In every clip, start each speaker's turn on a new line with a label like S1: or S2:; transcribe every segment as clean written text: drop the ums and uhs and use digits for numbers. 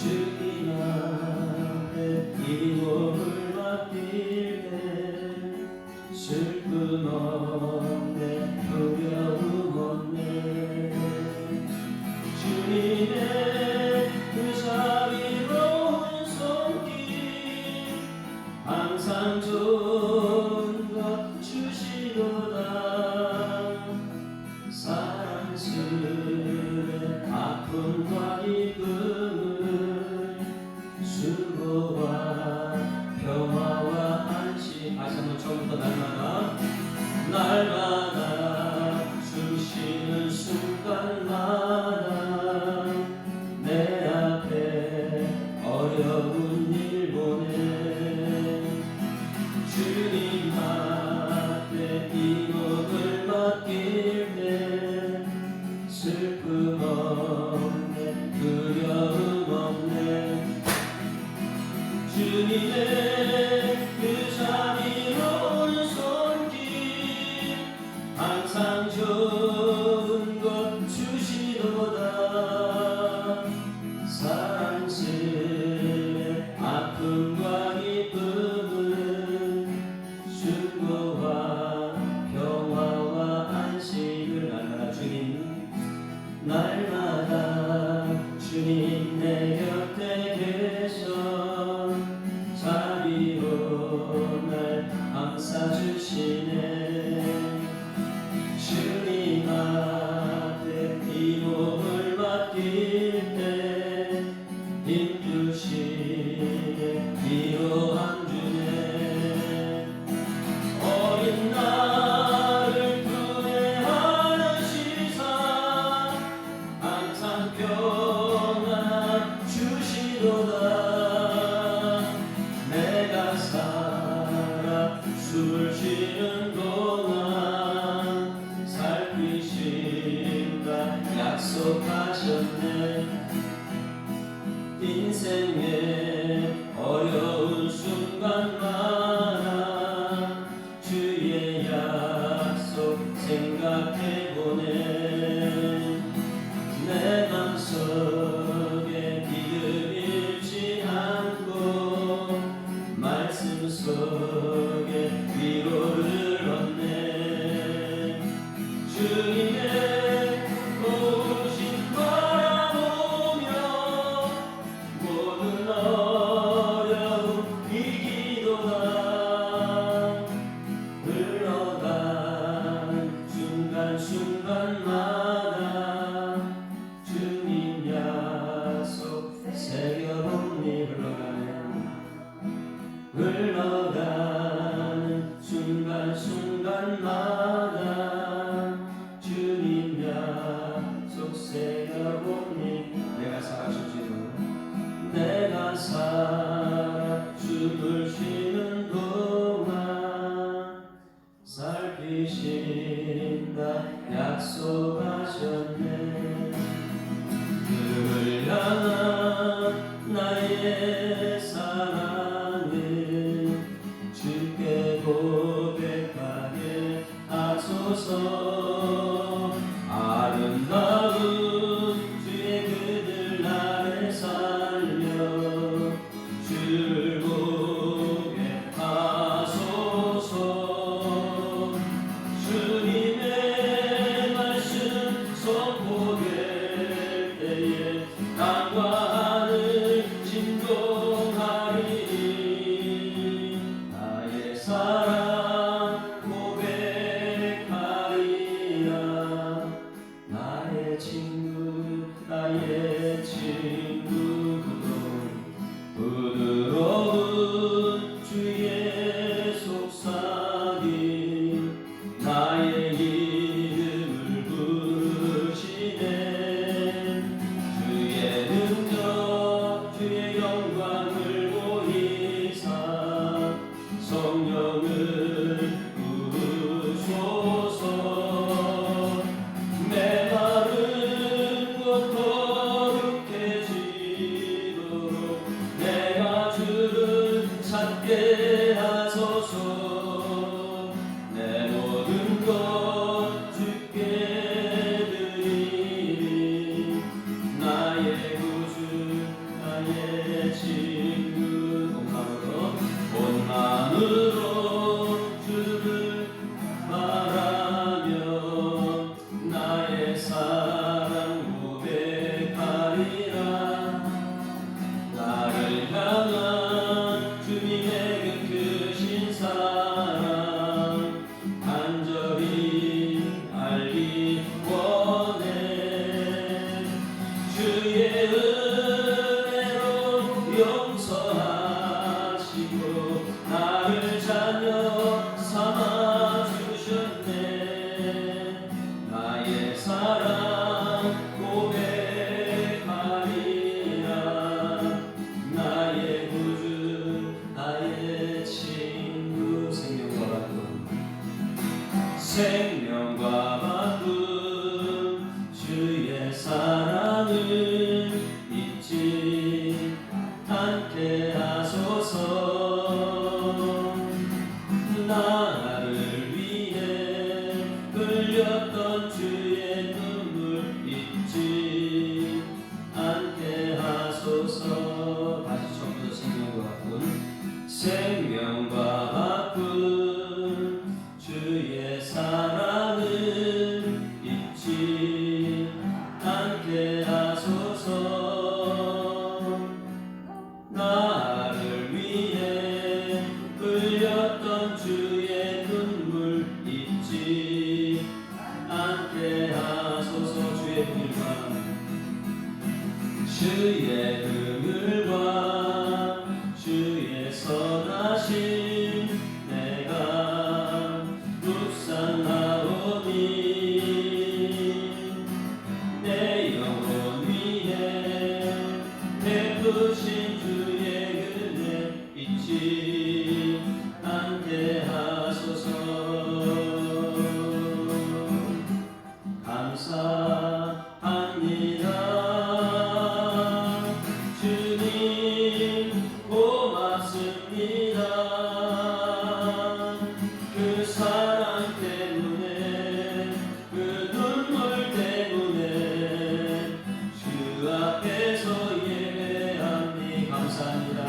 S1: 주님 앞에 이 몸을 맡길 때 슬픔 없네 두려움 없네 주님의 그 자비로운 손길 항상 좋은 것 주시도다 사랑스레 아픔과 기쁨을 수고와 평화와 안식 다시 한번 처음부터 날마다 숨쉬는 순간마다 내 앞에 어려운 일 보내 주님 앞에 이 몸을 맡길 때 슬픔 없네 두려움 없네 주님의 그 자비로운 손길 항상 좋은 것 주시도다 사랑스레 아픔과 기쁨을 수고와 평화와 안식을 날마다 주님 내 곁에 계셔 자비로 날 감싸주시네 주님 앞에 이 몸을 맡길 때 힘주시네 위로함 주네 어린 나를 구해하시사 항상 평안 주시도다 내가 살아 숨을 쉬는 동안 살피신다 약속하셨네 인생의 어려운 순간마다 주의 약속 생각해보네 내 맘속에 믿음 잃지 않고 말씀 속에 위로를 얻네 주님의 오심 바라보며 모든 어려움 이기도다 흘러가는 순간순간마다 주님 약속 새겨봅니 흘러가는 순간순간마다 주님 약속 새겨봅니 내가 살아 숨을 쉬는 동안 살피신다 약속하셨네 늘 향한 나의 사랑을 주께 고백하게 하소서 아름다운 주의 그들 나를 살려 주를 고백하소서 주님의 말씀 선포될 때에 땅과 하늘 진동하리니 나의 사랑 고백하리라 나의 친구 부드러운 주의 속삭임 나의 이름을 부르시네 주의 능력 주의 영광을 보이사 성령을 부으소서 메마른 곳 거룩해지 주의 은혜로 용서하시고 나를 자녀 삼아 주셨네. 나의 사랑 고백하리라. 나의 구주 나의 친구. 생명과 바꾼 주의 사랑을 잊지 않게 하소서. 나를 위해 흘렸던 주의 눈물 잊지 않게 하소서. 다시 처음부터 생명과 바꾼 주의 사랑을 잊지 않게 하소서. 나를 위해 흘렸던 주의 눈물 잊지 않게 하소서. 주의 긍휼과 주의 선하심 내가 묵상하오니 내 영혼 위에 베푸신 주의 은혜 잊지 않게 하소서. 감사합니다 주님, 고맙습니다. 그 사랑 때문에 그 눈물 때문에 주 앞에서 예배하니 감사합니다.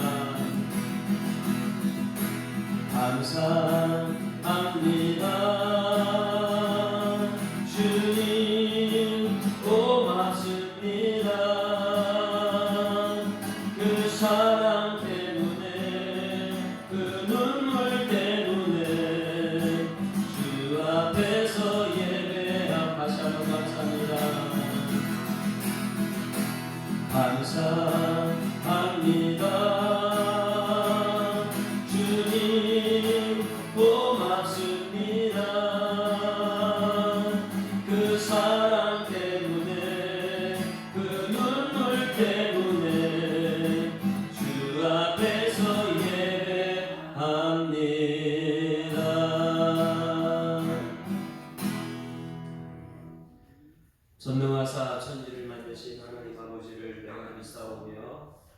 S1: 감사합니다 주님, 고맙습니다. 그 사랑 때문에 그 눈물 때문에 주 앞에서 예배함. 다시 한번 감사합니다. 감사합니다 주님, 고맙습니다. 그 사랑 때문에 그 눈물 때문에 주 앞에서 예배합니다. 전능하사 천지를 만드신 하나님 아버지를 내가 믿사오며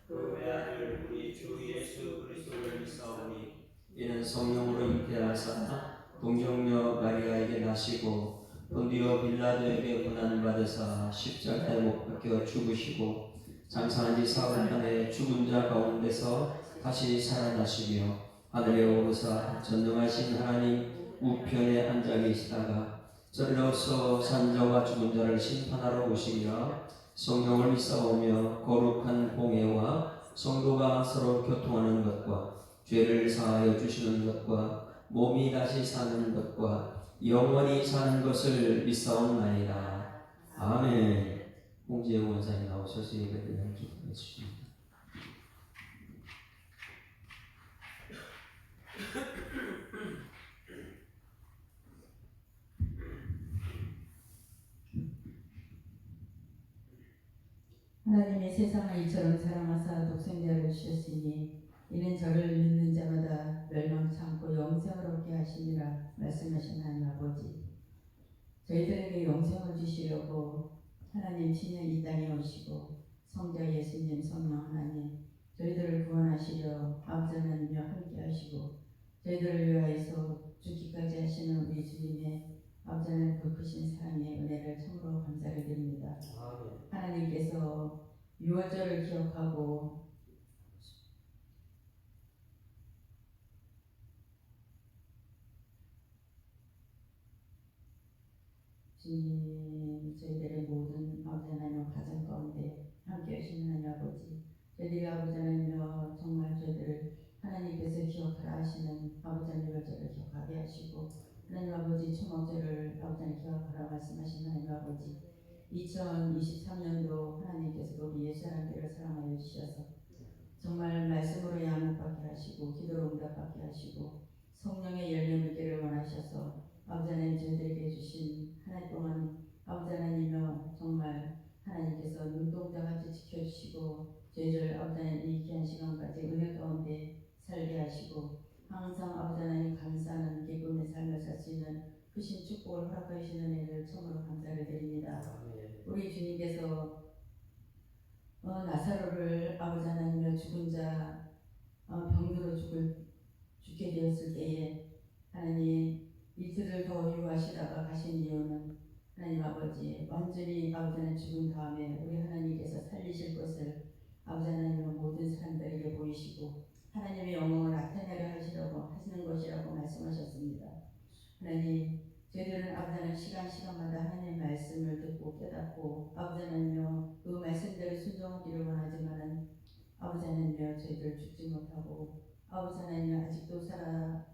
S1: 그 외아들 우리 주 예수 그리스도를 믿사오니 이는 성령으로 잉태하사 동정녀 마리아에게 나시고 본디오 빌라도에게 고난받으사 십자가에 못 박혀 죽으시고 장사한 지 사흘 만에 죽은 자 가운데서 다시 살아나시며 하늘에 오르사 전능하신 하나님 우편에 앉아 계시다가 저리로서 산자와 죽은 자를 심판하러 오시리라. 성령을 믿사오며 거룩한 공예와 성도가 서로 교통하는 것과 죄를 사하여 주시는 것과 몸이 다시 사는 것과 영원히 사는 것을 믿사옵나이다. 아멘. 홍지영 원사님 나오셔서 예배를 기도해 주십니다.
S2: 하나님의 세상을 이처럼 사랑하사 독생자를 주셨으니 이는 저를 믿는 자마다 멸망치 않고 영생을 얻게 하시니라 말씀하신 하나님 아버지, 저희들에게 영생을 주시려고 하나님 친히 이 땅에 오시고 성자 예수님 성령 하나님 저희들을 구원하시려 아버지 하나님과 함께 하시고 저희들을 위하여서 죽기까지 하시는 우리 주님의 아버지 하나님 그 크신 사랑의 은혜를 참으로 감사를 드립니다. 하나님께서 유월절을 기억하고 주님 저희들의 모든 아버지 하나님 가정 가운데 함께 하시는 하나님 아버지, 저희들이 아버지 하나님여 정말 저희들을 하나님께서 기억하라 하시는 아버지 하나님 유월절을 기억하게 하시고 하나님 아버지 초막절을 아버지 하나님 기억하라 말씀하신 하나님 아버지 2023년도 하나님께서 하시고 성령의 열림을 있기를 원하셔서 아버지 하나님 저희들에게 주신 한 해 동안 아버지 하나님이여 정말 하나님께서 눈동자같이 지켜주시고 저희를 아버지 하나님 이 귀한 시간까지 은혜 가운데 살게 하시고 항상 아버지 하나님 감사하는 기쁨의 삶을 살 수 있는 크신 축복을 허락해 주시는 은혜를 참으로 감사를 드립니다. 우리 주님께서 나사로를 아버지 하나님이여 죽은 자 병으로 죽게 되었을 때에 하나님 이틀을 더 유하시다가 가신 이유는 하나님 아버지 완전히 아버지 하나님 죽은 다음에 우리 하나님께서 살리실 것을 아버지 하나님의 모든 사람들에게 보이시고 하나님의 영광을 나타내려 하시는 것이라고 말씀하셨습니다. 하나님 저희들은 아버지 하나님 시간마다 하나님의 말씀을 듣고 깨닫고 아버지 하나님이여 그 말씀대로 순종하기를 원하지만은 아버지 하나님이여 저희들 죽지 못하고 아버지 하나님 아직도 살아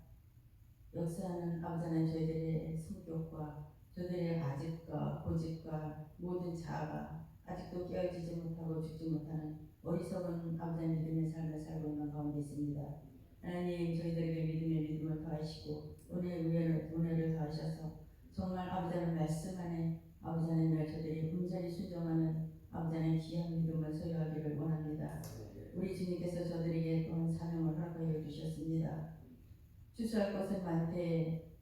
S2: 역사하는 아버지 하나님 저희들의 성격과 저희들의 아집과 고집과 모든 자아가 아직도 깨어지지 못하고 죽지 못하는 어리석은 아버지 하나님 믿음의 삶을 살고 있는 가운데 있습니다. 하나님 저희들에게 믿음을 더하시고 은혜를 더하셔서 정말 아버지 하나님 말씀 안에 아버지 하나님을 저희들이 온전히 순종하는 아버지 하나님 귀한 믿음을 소유하기를 원합니다. 우리 주님께서 저들에게 또한 사명을 허락하여 주셨습니다. 추수할 것은 많되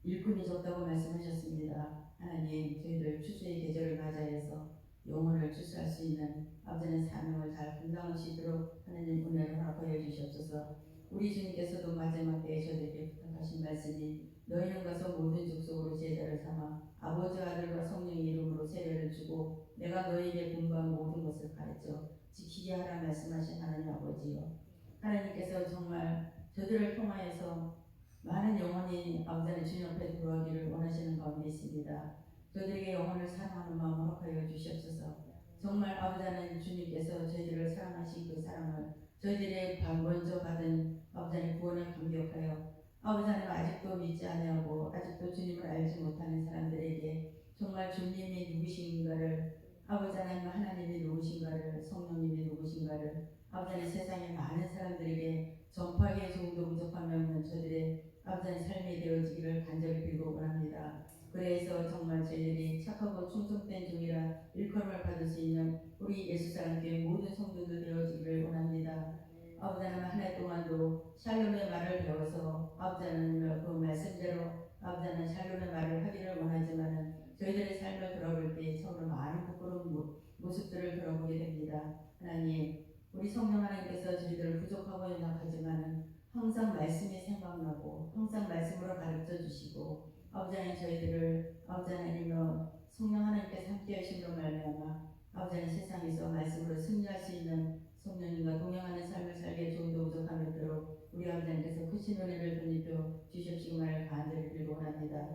S2: 일꾼이 적다고 말씀하셨습니다. 하나님 저희들 추수의 계절을 맞이해서 영혼을 추수할 수 있는 아버지의 사명을 잘 감당할 수 있도록 하나님 은혜를 허락하여 주시옵소서. 우리 주님께서도 마지막 때에 저희에게 부탁하신 말씀이 너희는 가서 모든 족속으로 제자를 삼아 아버지와 아들과 성령의 이름으로 세례를 주고 내가 너희에게 분부한 모든 것을 가르쳐 지키게 하라 말씀하신 하나님 아버지요. 하나님께서 정말 저들을 통하여서 많은 영혼이 아버지 주님 앞에 들어가기를 원하시는 가운데 있습니다. 저들에게 영혼을 사랑하는 마음을 허락하여 주시옵소서. 정말 아버지 하나님 주님께서 저희들을 사랑하신 그 사랑을 저희들의 먼저 받은 아버지 하나님 구원을 감격하여 아버지 하나님 아직도 믿지 아니하고 아직도 주님을 알지 못하는 사람들에게 정말 주님이 누구신가를 아버지 하나님이 누구신가를 성령님이 누구신가를 아버지 하나님 세상의 많은 사람들에게 전파하기에 조금도 부족함이 없는 저들의 아버지 하나님 삶이 되어지기를 간절히 빌고 원합니다. 그래서 정말 저희들이 착하고 충성된 종이라 일컬음을 받을 수 있는 우리 예수사랑교회 모든 성도들 되어지기를 원합니다. 아버지 하나님 한 해 동안도 샬롬의 말을 배워서 아버지 하나님 그 말씀대로 아버지 하나님 샬롬의 말을 하기를 원하지만은 저희들의 삶을 돌아볼 때 서로 많은 부끄러운 모습들을 돌아보게 됩니다. 하나님 우리 성령 하나님께서 저희들을 부족하고 연약하지만은 항상 말씀이 생각나고 항상 말씀으로 가르쳐 주시고 아버지 하나님 저희들을 아버지 하나님으로 성령 하나님께서 함께 하심으로 말미암아 아버지 하나님 세상에서 말씀으로 승리할 수 있는 성령님과 동행하는 삶을 살게 조금도 부족함이 없도록 우리 아버지 하나님께서 크신 은혜를 덧입혀 주시옵시기만을 간절히 빌고 원합니다.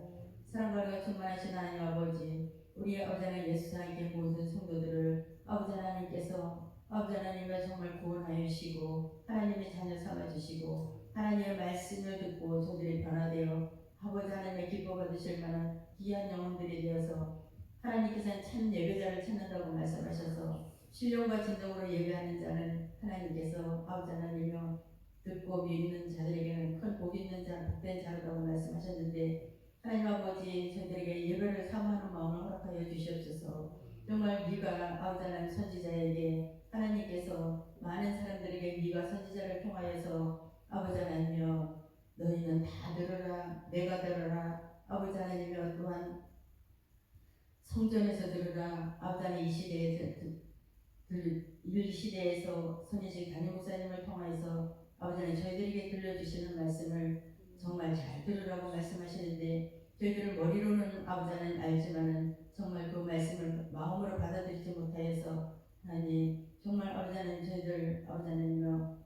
S2: 사랑과 충만하신 하나님 아버지 우리 아버지 하나님 예수 사랑의 모든 성도들을 아버지 하나님께서 아버지 하나님을 정말 구원하여 주시고 하나님의 자녀 삼아주시고 하나님의 말씀을 듣고 저들이 변화되어 아버지 하나님의 기뻐 받으실 만한 귀한 영혼들이 되어서 하나님께서는 참 예배자를 찾는다고 말씀하셔서 신령과 진정으로 예배하는 자는 하나님께서 아버지 하나님이여 듣고 믿는 자들에게는 큰 복 있는 자 복된 자라고 말씀하셨는데 하나님 아버지 저희들에게 예배를 사모하는 마음을 허락하여 주시옵소서. 정말 미가 아버지 하나님 선지자에게 하나님께서 많은 사람들에게 미가 선지자를 통하여서 아버지 하나님이여 너희는 다 들으라 내가 들으라 아버지 하나님이여 또한 성전에서 들으라 아버지 하나님 이 시대에서 선지식 담임 목사님을 통하여서 아버지 하나님 저희들에게 들려주시는 말씀을 정말 잘 들으라고 말씀하시는데 저희들은 머리로는 아버지 하나님 알지만은 정말 그 말씀을 마음으로 받아들이지 못하여서 하나님 정말 아버지 하나님 저희들 아버지 하나님이여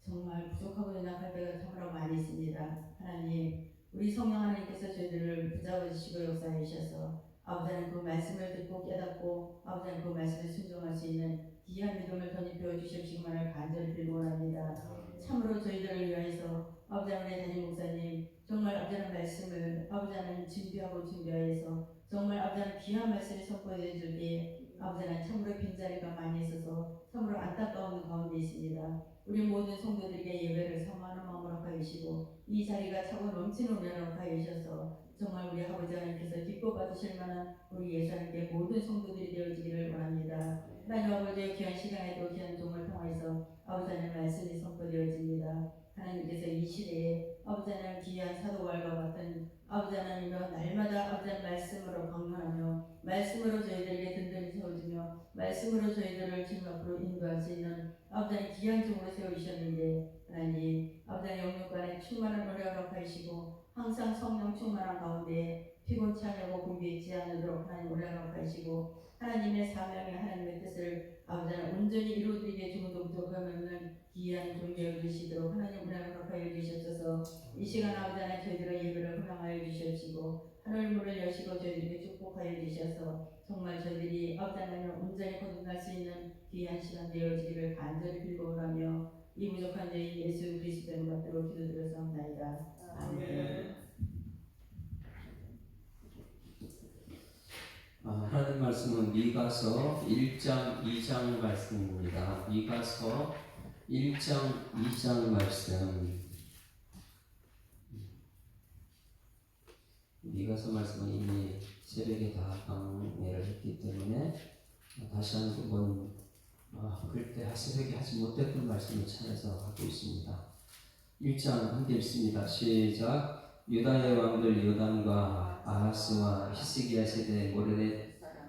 S2: 정말 부족하고 연약할 때가 참으로 많이 있습니다. 하나님 우리 성령 하나님께서 저희들을 붙잡아 주시고 역사해 주셔서 아버지 하나님 그 말씀을 듣고 깨닫고 아버지 하나님 그 말씀에 순종할 수 있는 귀한 믿음을 덧입혀 주시옵시기만을 간절히 빌고 원합니다. 참으로 저희들을 위하여서 아버지 하나님 담임 목사님 정말 아버지 하나님 말씀을 아버지 하나님 준비하여서 정말 아버지 하나님 귀한 말씀이 선포해 줄 때 아버지 하나님 참으로 빈자리가 많이 있어서 참으로 안타까운 가운데 있습니다. 우리 모든 성도들에게 예배를 사모하는 마음으로 하여 주시고 이 자리가 차고 넘치는 은혜로 하여 주셔서 정말 우리 아버지 하나님께서 기뻐 받으실 만한 우리 예수 하나님께 모든 성도들이 되어지기를 원합니다. 하나님 아버지의 귀한 시간에도 귀한 종을 통해서 아버지 하나님 말씀이 선포되어집니다. 하나님께서 이 시대에 아버지 하나님 귀한 사도와과 같은 아버지 하나님과 날마다 아버지 하나님 말씀으로 강론하며 말씀으로 저희들에게 든든히 세워주며 말씀으로 저희들을 주님 앞으로 인도할 수 있는 아버지 하나님 귀한 종으로 세우셨는데 하나님 아버지 하나님 영육간에 충만한 은혜를 허락하시고 항상 성령 충만한 가운데 피곤치 않고 공개있지 않도록 하나님 은혜를 허락하시고 하나님의 사명의 하나님의 뜻을 아버지 하나님 온전히 이루어드리게 주무도 부족하면 귀한 존재여 주시도록 하나님 은혜를 허락하여 주시옵소서. 이 시간 아버지 하나님 저희들의 예배를 허락하여 주시옵시고 하늘 문을 여시고 저희들에게 축복하여 주셔서 정말 저희들이 아버지 하나님 온전히 거듭날 수 있는 귀한 시간 되어지기를 간절히 빌고오라며 이 부족한 저희 예수 그리스도의 받들어 기도드렸사옵나이다. 아멘.
S1: 하나님 말씀은 미가서 1장 2장 말씀입니다. 미가서 1장 2장 말씀. 미가서 말씀은 이미 새벽에 다 강의를 했기 때문에 다시 한번 그때 새벽에 하지 못했던 말씀을 찾아서 하고 있습니다. 1장 함께 읽습니다. 시작. 유다의 왕들 요담과 아하스와 히스기야 세대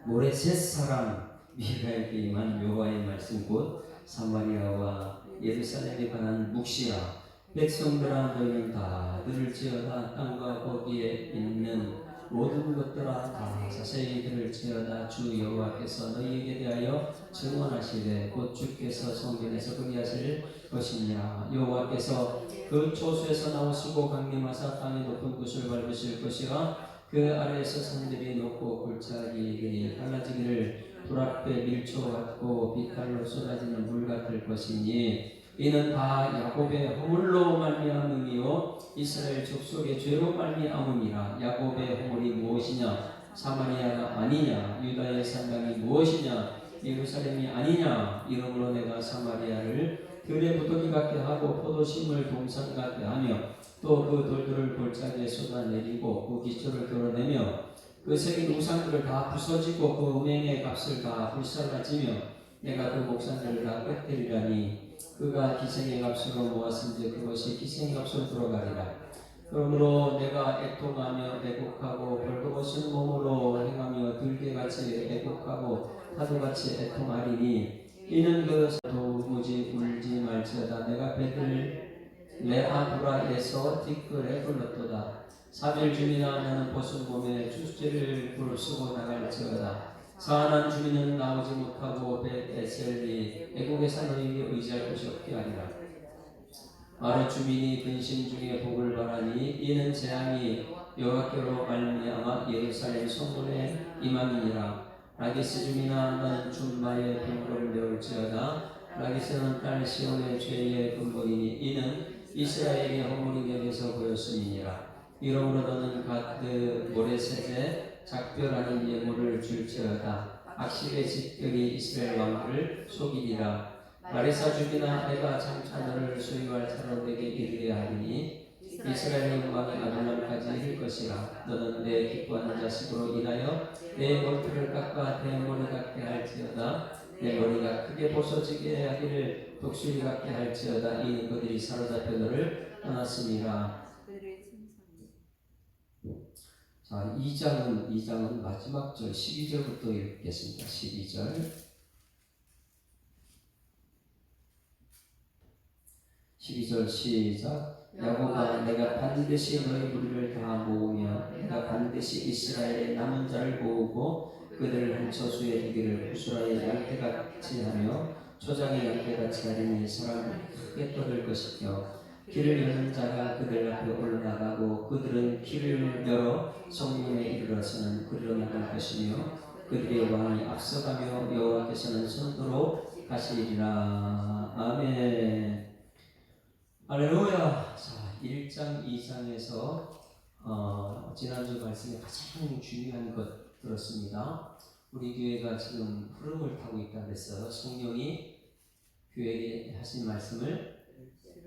S1: 모레셋 사람 미가에게 임한 여호와의 말씀 곧 사마리아와 예루살렘에 관한 묵시라. 백성들아 너희는 다 들을지어다. 땅과 거기에 있는 모든 것들아 다 자세히 들을지어다. 주 여호와께서 너희에게 대하여 증언하시되 곧 주께서 성전에서 그리하실 것이니라. 여호와께서 그 초수에서 나오시고 강림하사 땅의 높은 곳을 밟으실 것이라. 그 아래에서 산들이 높고 골짜기들이 갈라지기를 불 앞에 밀초 같고 빛깔로 쏟아지는 물 같을 것이니 이는 다 야곱의 허물로 말미암음이요 이스라엘 족속의 죄로 말미암음이라. 야곱의 허물이 무엇이냐? 사마리아가 아니냐? 유다의 산당이 무엇이냐? 예루살렘이 아니냐? 이러므로 내가 사마리아를 들의 부더기 같게 하고 포도심을 동산 같게 하며 또 그 돌들을 골짜기에 쏟아내리고 그 기초를 드러내며 그 새긴 우상들을 다 부서지고 그 은행의 값을 다 불살라지며 내가 그 목산들을 다 꿰뜨리라니 그가 기생의 값으로 모았은지 그것이 기생의 값으로 들어가리라. 그러므로 내가 애통하며 애곡하고 벌거벗은 몸으로 행하며 들개같이 애곡하고 파도같이 애통하리니 이는 그 도무지 울지 말지어다. 내가 배들 레아브라에서 티끌에 불렀도다. 사별 주민아 나는 벗은 몸에 주제를 쓰고 나갈지어다. 사안한 주민은 나오지 못하고 벳에셀리 애국에서 너희에게 의지할 곳이 없게 하리라. 아르 주민이 근심 중에 복을 바라니 이는 재앙이 여호와께로 말미암아 예루살렘 성문에 임함이니라. 라기스 주민아 너는 준마의 병거를 메울지어다. 라기스는 딸 시온의 죄의 근본이니 이는 이스라엘의 허물이 내게서 보였음이니라. 이러므로 너는 가드 모레셋에 작별하는 예물을 줄지어다. 악십의 집들이 이스라엘 왕들을 속이리라. 마리사 주민아 내가 장차 너를 소유할 사람에게 이르게 하리니 이스라엘 왕이 아둘람까지 이를 것이라. 너는 내 기뻐하는 자식으로 인하여 내 머리를 깎아 내 머리 같게 할지어다. 내 머리가 크게 벗어지게 하기를 독수리 같게 할지어다. 이는 그들이 사로잡혀 너를 떠났음이라. 자, 2장은 마지막 절 12절부터 읽겠습니다. 12절 시작. 야곱아 내가 반드시 너희 무리를 다 모으며 내가 반드시 이스라엘의 남은 자를 모으고 그들을 한 처소에 두기를 구스라의 양떼같이 하며 초장의 양떼같이 하리니 사람이 크게 떠들 것이며 길을 여는 자가 그들 앞에 올라가고 그들은 길을 열어 성문에 이르러서는 그리로 나갈 것이며 그들의 왕이 앞서가며 여호와께서는 선두로 가시리라. 아멘. 할렐루야. 자, 1장 2장에서 지난주 말씀에 가장 중요한 것 들었습니다. 우리 교회가 지금 흐름을 타고 있다 그랬어요. 성령이 교회에게 하신 말씀을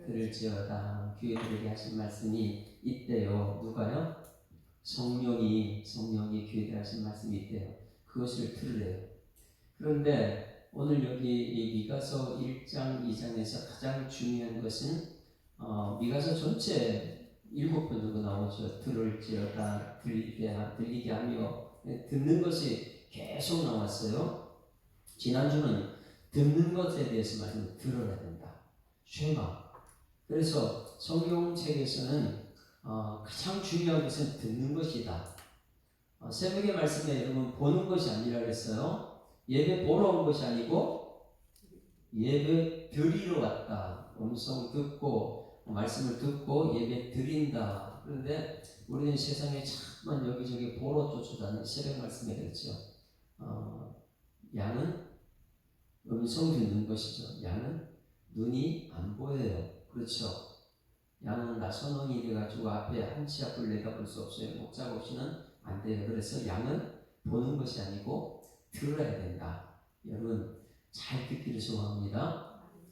S1: 들을지어다. 교회들에게 하신 말씀이 있대요. 누가요? 성령이 교회들 하신 말씀이 있대요. 그것을 들으래요. 그런데 오늘 여기 이 미가서 1장 2장에서 가장 중요한 것은 미가서 전체 7번 정도 나오죠. 들을지어다, 들리게 하며, 듣는 것이 계속 나왔어요. 지난주는 듣는 것에 대해서 말씀 들어야 된다. 쉐마. 그래서 성경책에서는 가장 중요한 것은 듣는 것이다. 새벽의 말씀에 여러분 보는 것이 아니라 그랬어요. 예배 보러 온 것이 아니고 예배 드리러 왔다. 음성 듣고 말씀을 듣고 예배 드린다. 그런데 우리는 세상에 참만 여기저기 보러 쫓아다니는 새벽 말씀에 그랬죠. 양은 음성 듣는 것이죠. 양은 눈이 안 보여요. 그렇죠. 양은 나선홍이 돼가지고 앞에 한 치 앞을 내다볼 수 없어요. 목자 없이는 안 돼요. 그래서 양은 보는 것이 아니고 들어야 된다. 여러분 잘 듣기를 소망합니다.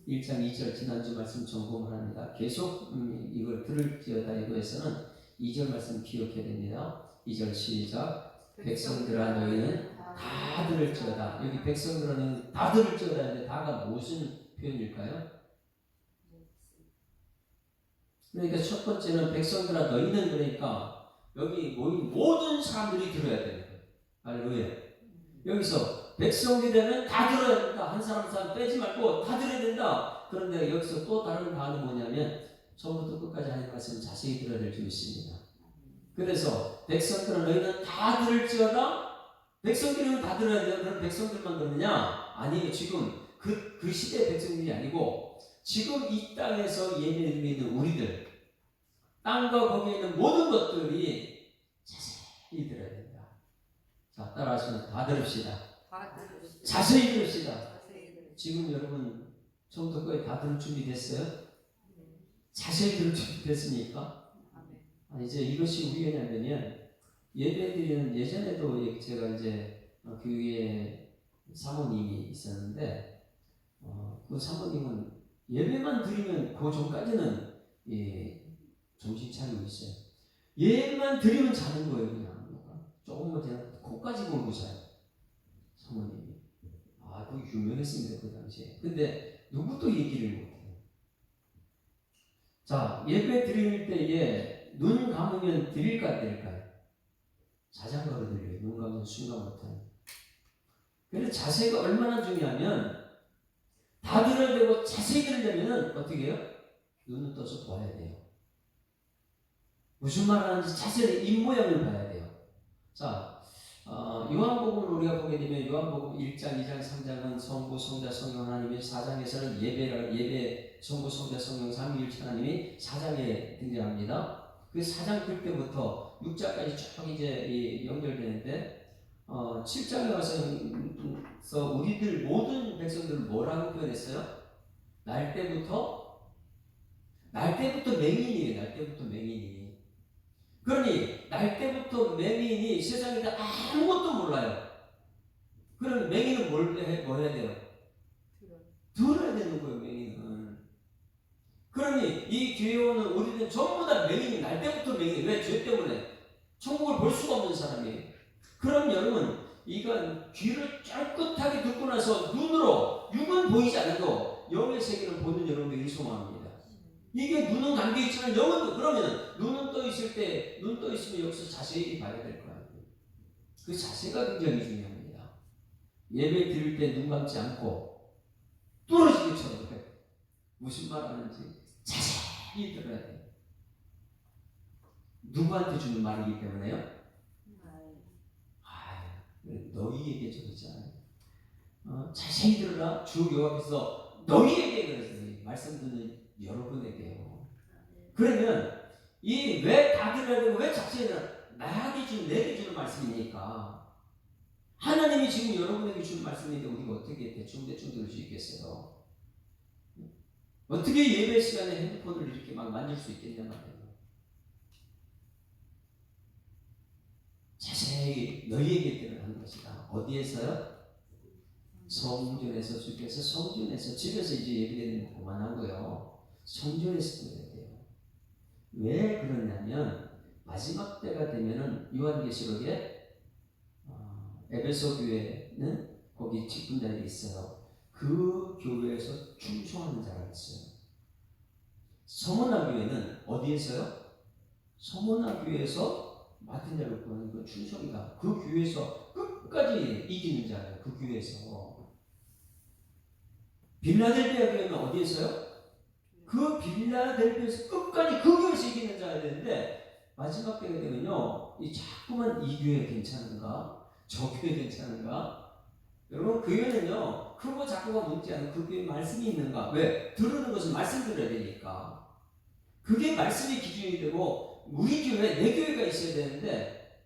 S1: 1장 2절 지난주 말씀 점검을 합니다. 계속 이걸 들을지어다 이거에서는 2절 말씀 기억해야 됩니다. 2절 시작. 백성들아 너희는 다 들을지어다. 여기 백성들아 너희는 다 들을지어다 하는데 다가 무슨 표현일까요? 그러니까 첫 번째는 백성들아 너희는 그러니까 여기 모인 모든 사람들이 들어야 되는 거예요. 할렐루야. 여기서 백성들이라면 다 들어야 된다. 한 사람 한 사람 빼지 말고 다 들어야 된다. 그런데 여기서 또 다른 단어는 뭐냐면 처음부터 끝까지 하는 말씀을 자세히 들어야 될 줄 있습니다. 그래서 백성들은 너희는 다 들을지어다. 백성들이면 다 들어야 돼요. 그럼 백성들만 그러느냐? 아니에요. 지금 그 시대의 백성들이 아니고 지금 이 땅에서 예배드리고 있는 우리들 땅과 거기에 있는 모든 것들이 자세히 들어야 된다. 자, 따라하시면 다 들읍시다. 자세히 들읍시다. 지금 여러분 처음부터 거의 다 들을 준비 됐어요? 자세히 들을 준비 됐습니까? 이제 이것이 우연하면 예배드리는 예전에도 제가 이제 교회에 사모님이 있었는데 그 사모님은 예배만 드리면 그 전까지는 정신 차리고 있어요. 예배만 드리면 자는 거예요. 그냥 조금만 그냥 코까지 골고 자요. 사모님이. 그 유명했습니다. 그 당시에. 근데 누구도 얘기를 못해요. 자, 예배 드릴 때에 눈 감으면 드릴까 안 드릴까요? 자장가로 들려요. 눈 감으면 순간 못해요. 그래서 자세가 얼마나 중요하면 다 들어야 되고 자세히 들으려면 어떻게 해요? 눈을 떠서 봐야 돼요. 무슨 말 하는지 자세히 입모양을 봐야 돼요. 자, 요한복음을 우리가 보게 되면 요한복음 1장, 2장, 3장은 성부, 성자, 성령 하나님의 4장에서는 예배, 성부, 성자, 성령 삼위일체 하나님이 4장에 등장합니다. 그 4장 그때부터 6장까지 쭉 이제 연결되는데 7장에 와서 우리들 모든 백성들을 뭐라고 표현했어요? 날 때부터 맹인이에요. 날 때부터 맹인이. 그러니 날 때부터 맹인이 세상에 아무것도 몰라요. 그럼 맹인은 뭘 해야 돼요? 들어야 되는 거예요. 맹인은. 그러니 이 교회 오는 우리는 전부 다 맹인이 날 때부터 맹인이. 왜? 죄 때문에 천국을 볼 수가 없는 사람이에요. 그럼 여러분 이건 귀를 쫑긋하게 듣고 나서 눈으로 육은 보이지 않아도 영의 세계를 보는 여러분들이 소망합니다. 이게 눈은 감겨있지만 영은 그러면 눈은 눈 떠 있으면 여기서 자세히 봐야 될 거예요. 그 자세가 굉장히 중요합니다. 예배 드릴 때 눈 감지 않고 뚫어지게 쳐다봐요. 무슨 말 하는지 자세히 들어야 돼요. 누구한테 주는 말이기 때문에요? 너희에게 저러잖아요. 자세히 들으라. 주 여호와께서 너희에게 그랬어요. 말씀 듣는 여러분에게요. 그러면 이 왜 다 들어야 되고 왜 자세히 들으라? 나에게 주는 내게 주는 말씀이니까. 하나님이 지금 여러분에게 주는 말씀인데 우리가 어떻게 대충 들을 수 있겠어요? 어떻게 예배 시간에 핸드폰을 이렇게 막 만질 수 있겠냐 말이에요. 자세히 너희에게 들으라는 것이다. 어디에서요? 성전에서 주께서 성전에서 집에서 이제 예배드리는 거 그만하고요. 성전에서 드려야 돼요. 왜 그러냐면 마지막 때가 되면은 요한계시록에 에베소 교회는 거기 직분자들이 있어요. 그 교회에서 충성하는 자가 있어요. 서문화 교회는 어디에서요? 서문화 교회에서 맡은 자를 구하는 그 충성이다. 그 교회에서 끝까지 이기는 자예요. 그 교회에서. 빌라델비아 교회는 어디에서요? 그 빌라델비아에서 끝까지 그 교회에서 이기는 자야 되는데 마지막 때가 되면요, 이 자꾸만 이 교회 괜찮은가? 저 교회 괜찮은가? 여러분 그 교회는요, 크고 작고가 묻지 않은 그 교회 말씀이 있는가? 왜? 들으는 것은 말씀 들어야 되니까. 그게 말씀이 기준이 되고 우리 교회, 내 교회가 있어야 되는데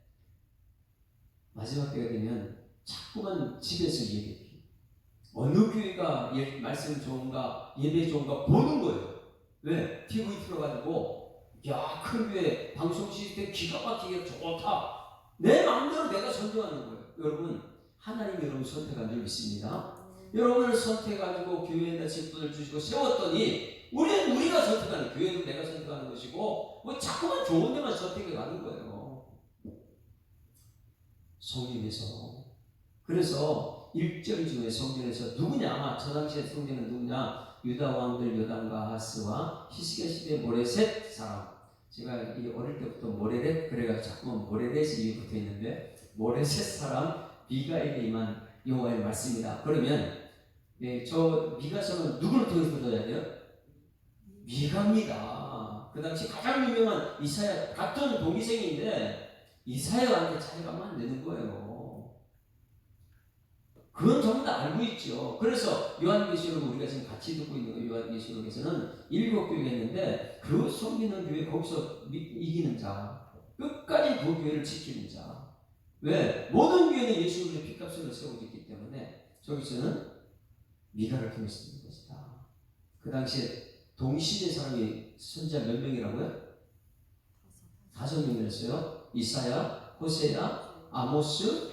S1: 마지막 때가 되면 자꾸만 집에서 예배해요. 어느 교회가 말씀 좋은가, 예배 좋은가 보는 거예요. 왜? TV 틀어가지고 야, 큰 교회 방송 시스템 기가 막히게 좋다. 내 마음대로 내가 선정하는 거예요. 여러분, 하나님이 여러분 선택한 줄 믿습니다. 여러분을 선택해가지고 교회에다 직분을 주시고 세웠더니 우리가 선택하는, 교회도 내가 선택하는 것이고 뭐 자꾸만 좋은 데만 선택해 가는 거예요. 성경에서. 그래서 1절 중에 성전에서 누구냐? 저 당시에 성전은 누구냐? 유다 왕들 요담과 아하스와 히스기야 시대 모레셋 사람. 제가 이 어릴 때부터 모레렛 그래가 자꾸만 모레렛이 위에 붙어 있는데 모레셋 사람 미가에게 임한 여호와의 말씀이다. 그러면 저 미가서는 누구를 통해서 들어야 돼요? 미가입니다. 그 당시 가장 유명한 이사야, 같은 동기생인데 이사야한테 자기가 안 되는 거예요. 그건 전부 다 알고 있죠. 그래서 요한계시록 우리가 지금 같이 듣고 있는 거, 요한계시록에서는 7교회가 있는데 그 섬기는 교회 거기서 이기는 자, 끝까지 그 교회를 지키는 자. 왜? 모든 교회는 예수 그리스도의 피값으로 세워졌기 때문에 저기서는 미가를 통해서 있는 것이다. 그 당시에 동시대 사람이 선지자 몇 명이라고요? 5명이었어요. 이사야, 호세야, 아모스,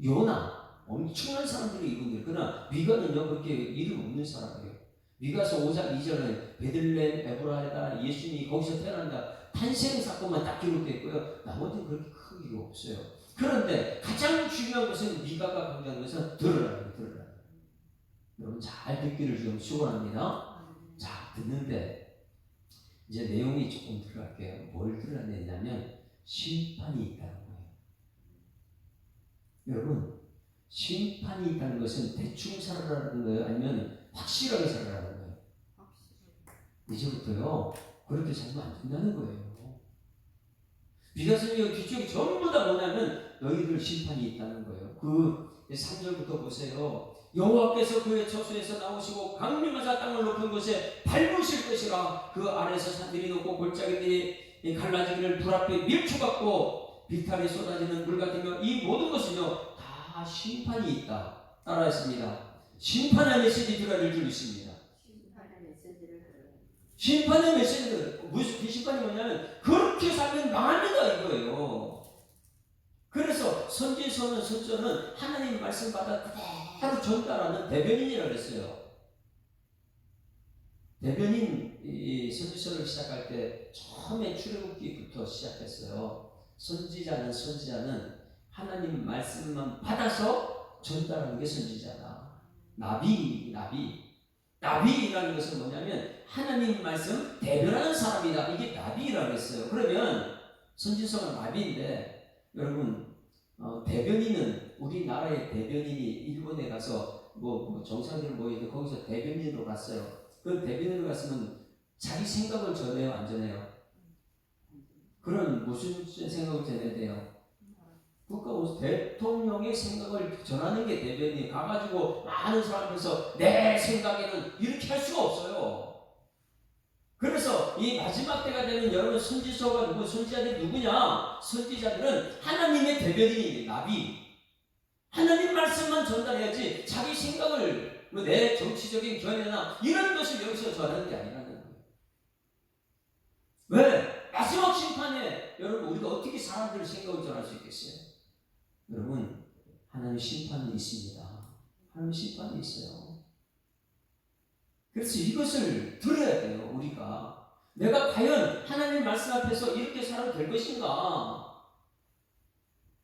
S1: 요나. 엄청난 사람들이 이분들. 그러나 미가는요, 그렇게 이름 없는 사람이에요. 미가서 5장 2절에 베들레헴 에브라이다, 예수님이 거기서 태어난다, 탄생 사건만 딱 기록되어 있고요. 나머지는 그렇게 큰 일이 없어요. 그런데 가장 중요한 것은 미가가 강조하는 것은 들으라. 여러분 잘 듣기를 좀 축원합니다. 자, 듣는데 이제 내용이 조금 들어갈게요. 뭘 들어야 되냐면 심판이 있다는 거예요. 여러분, 심판이 있다는 것은 대충 살아라는 거예요? 아니면 확실하게 살아라는 거예요? 이제부터요, 그렇게 살면 안 된다는 거예요. 미가서는 뒤쪽이 전부 다 뭐냐면 너희들 심판이 있다는 거예요. 그 3절부터 보세요. 여호와께서 그의 처소에서 나오시고 강림하사 땅을 높은 곳에 밟으실 것이라. 그 아래서 산들이 높고 골짜기들이 갈라지기를 불 앞에 밀초같고 비탈이 쏟아지는 물 같으며 이 모든 것은요 다 심판이 있다. 따라했습니다. 심판의 메시지 들어야 될 줄 믿습니다. 심판의 메시지를 무슨 심판이 뭐냐면 그렇게 살면 망합니다 이거예요. 그래서 선지서는 하나님 말씀 받아 그대로 전달하는 대변인이라고 했어요. 대변인 이 선지서를 시작할 때 처음에 출애굽기부터 시작했어요. 선지자는 하나님 말씀만 받아서 전달하는 게 선지자다. 나비라는 것은 뭐냐면 하나님 말씀 대변하는 사람이다. 이게 나비라고 했어요. 그러면 선지서가 나비인데 여러분 대변인은 우리나라의 대변인이 일본에 가서 뭐 정상들 모이는데 거기서 대변인으로 갔어요. 그 대변인으로 갔으면 자기 생각을 전해요, 안 전해요? 그럼 무슨 생각을 전해야 돼요? 국가 대통령의 생각을 전하는 게 대변인. 가가지고 많은 사람 앞에서 내 생각에는 이렇게 할 수가 없어요. 그래서 이 마지막 때가 되면 여러분 선지서가 누구, 선지자들이 누구냐? 선지자들은 하나님의 대변인입니다. 나비. 하나님 말씀만 전달해야지 자기 생각을 뭐 내 정치적인 견해나 이런 것을 여기서 전하는 게 아니라는 거예요. 왜? 마지막 심판에 여러분 우리가 어떻게 사람들의 생각을 전할 수 있겠어요? 여러분 하나님 심판은 있습니다. 하나님의 심판이 있어요. 그래서 이것을 들어야 돼요. 우리가 내가 과연 하나님 말씀 앞에서 이렇게 살아도 될 것인가?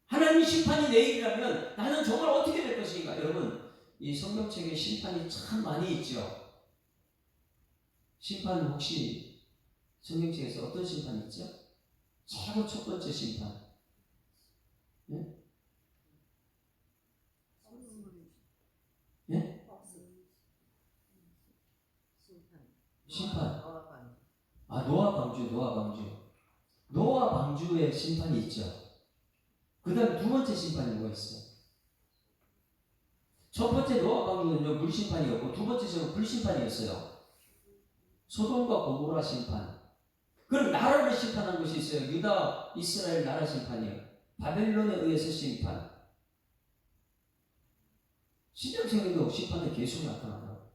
S1: 하나님 심판이 내일이라면 나는 정말 어떻게 될 것인가? 여러분, 이 성경책에 심판이 참 많이 있죠. 심판 혹시 성경책에서 어떤 심판이 있죠? 최고 첫 번째 심판. 예? 예? 심판. 노아 방주. 노아 방주의 심판이 있죠. 그 다음 두 번째 심판이 뭐가 있어요? 첫 번째 노아 방주는 물심판이었고 두 번째 불심판이었어요. 소돔과 고모라 심판. 그럼 나라를 심판한 것이 있어요. 유다, 이스라엘 나라 심판이에요. 바벨론에 의해서 심판. 신약성경도 심판은 계속 나타나더라고요.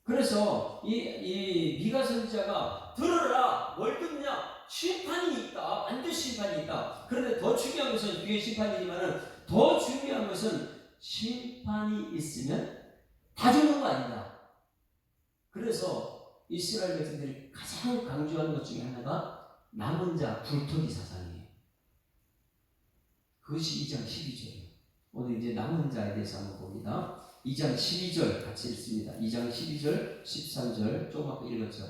S1: 그래서 이 미가 선지자가 들으라, 뭘 듣냐? 심판이 있다. 반드시 심판이 있다. 그런데 더 중요한 것은 뒤에 심판이지만은 더 중요한 것은 심판이 있으면 다 죽는 거 아니다. 그래서 이스라엘 백성들이 가장 강조하는 것 중에 하나가 남은 자 굴뚝이 사상이에요. 그것이 2장 12절이에요. 오늘 이제 남은 자에 대해서 한번 봅니다. 2장 12절 같이 읽습니다. 2장 12절, 13절 조금 아까 읽었죠.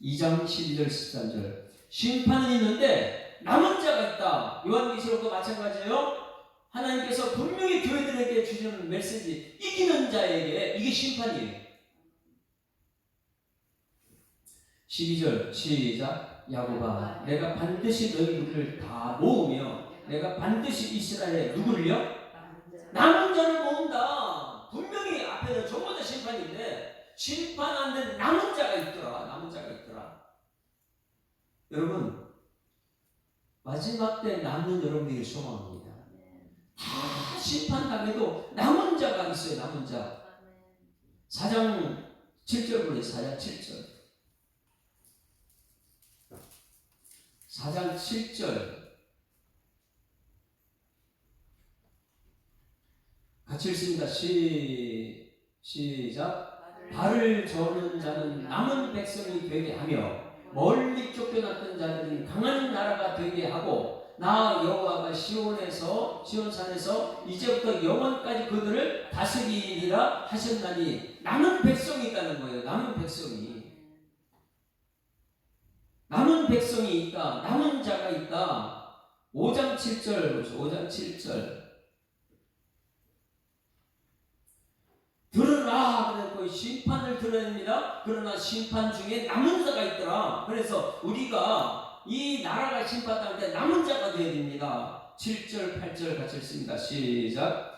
S1: 2장 12절, 13절 심판은 있는데 남은 자가 있다. 요한계시록도 마찬가지예요. 하나님께서 분명히 교회들에게 주시는 메시지, 이기는 자에게 이게 심판이에요. 12절 시작. 야곱아, 내가 반드시 너희 무리를 다 모으며 내가 반드시 이스라엘에 누구를요? 남은 자를 모은다. 분명히 앞에는 전부 다 심판인데 심판 안 된 남은 자가 있더라. 남은 자가 있더라. 여러분, 마지막 때 남는 여러분에게 소망합니다. 다 심판당해도 남은 자가 있어요. 남은 자. 4장 7절 보세요. 4장 7절. 4장 7절. 같이 읽습니다. 시작. 발을 저는 자는 남은 백성이 되게 하며 멀리 쫓겨났던 자들은 강한 나라가 되게 하고 나 여호와가 시온산에서 이제부터 영원까지 그들을 다스리리라 하셨나니 남은 백성이 있다는 거예요. 남은 백성이 있다. 남은 자가 있다. 5장 7절 5장 7절 들으라. 그래서 심판을 들어야 됩니다. 그러나 심판 중에 남은 자가 있더라. 그래서 우리가 이 나라가 심판할 때 남은 자가 되어야 됩니다. 7절 8절 같이 읽습니다. 시작.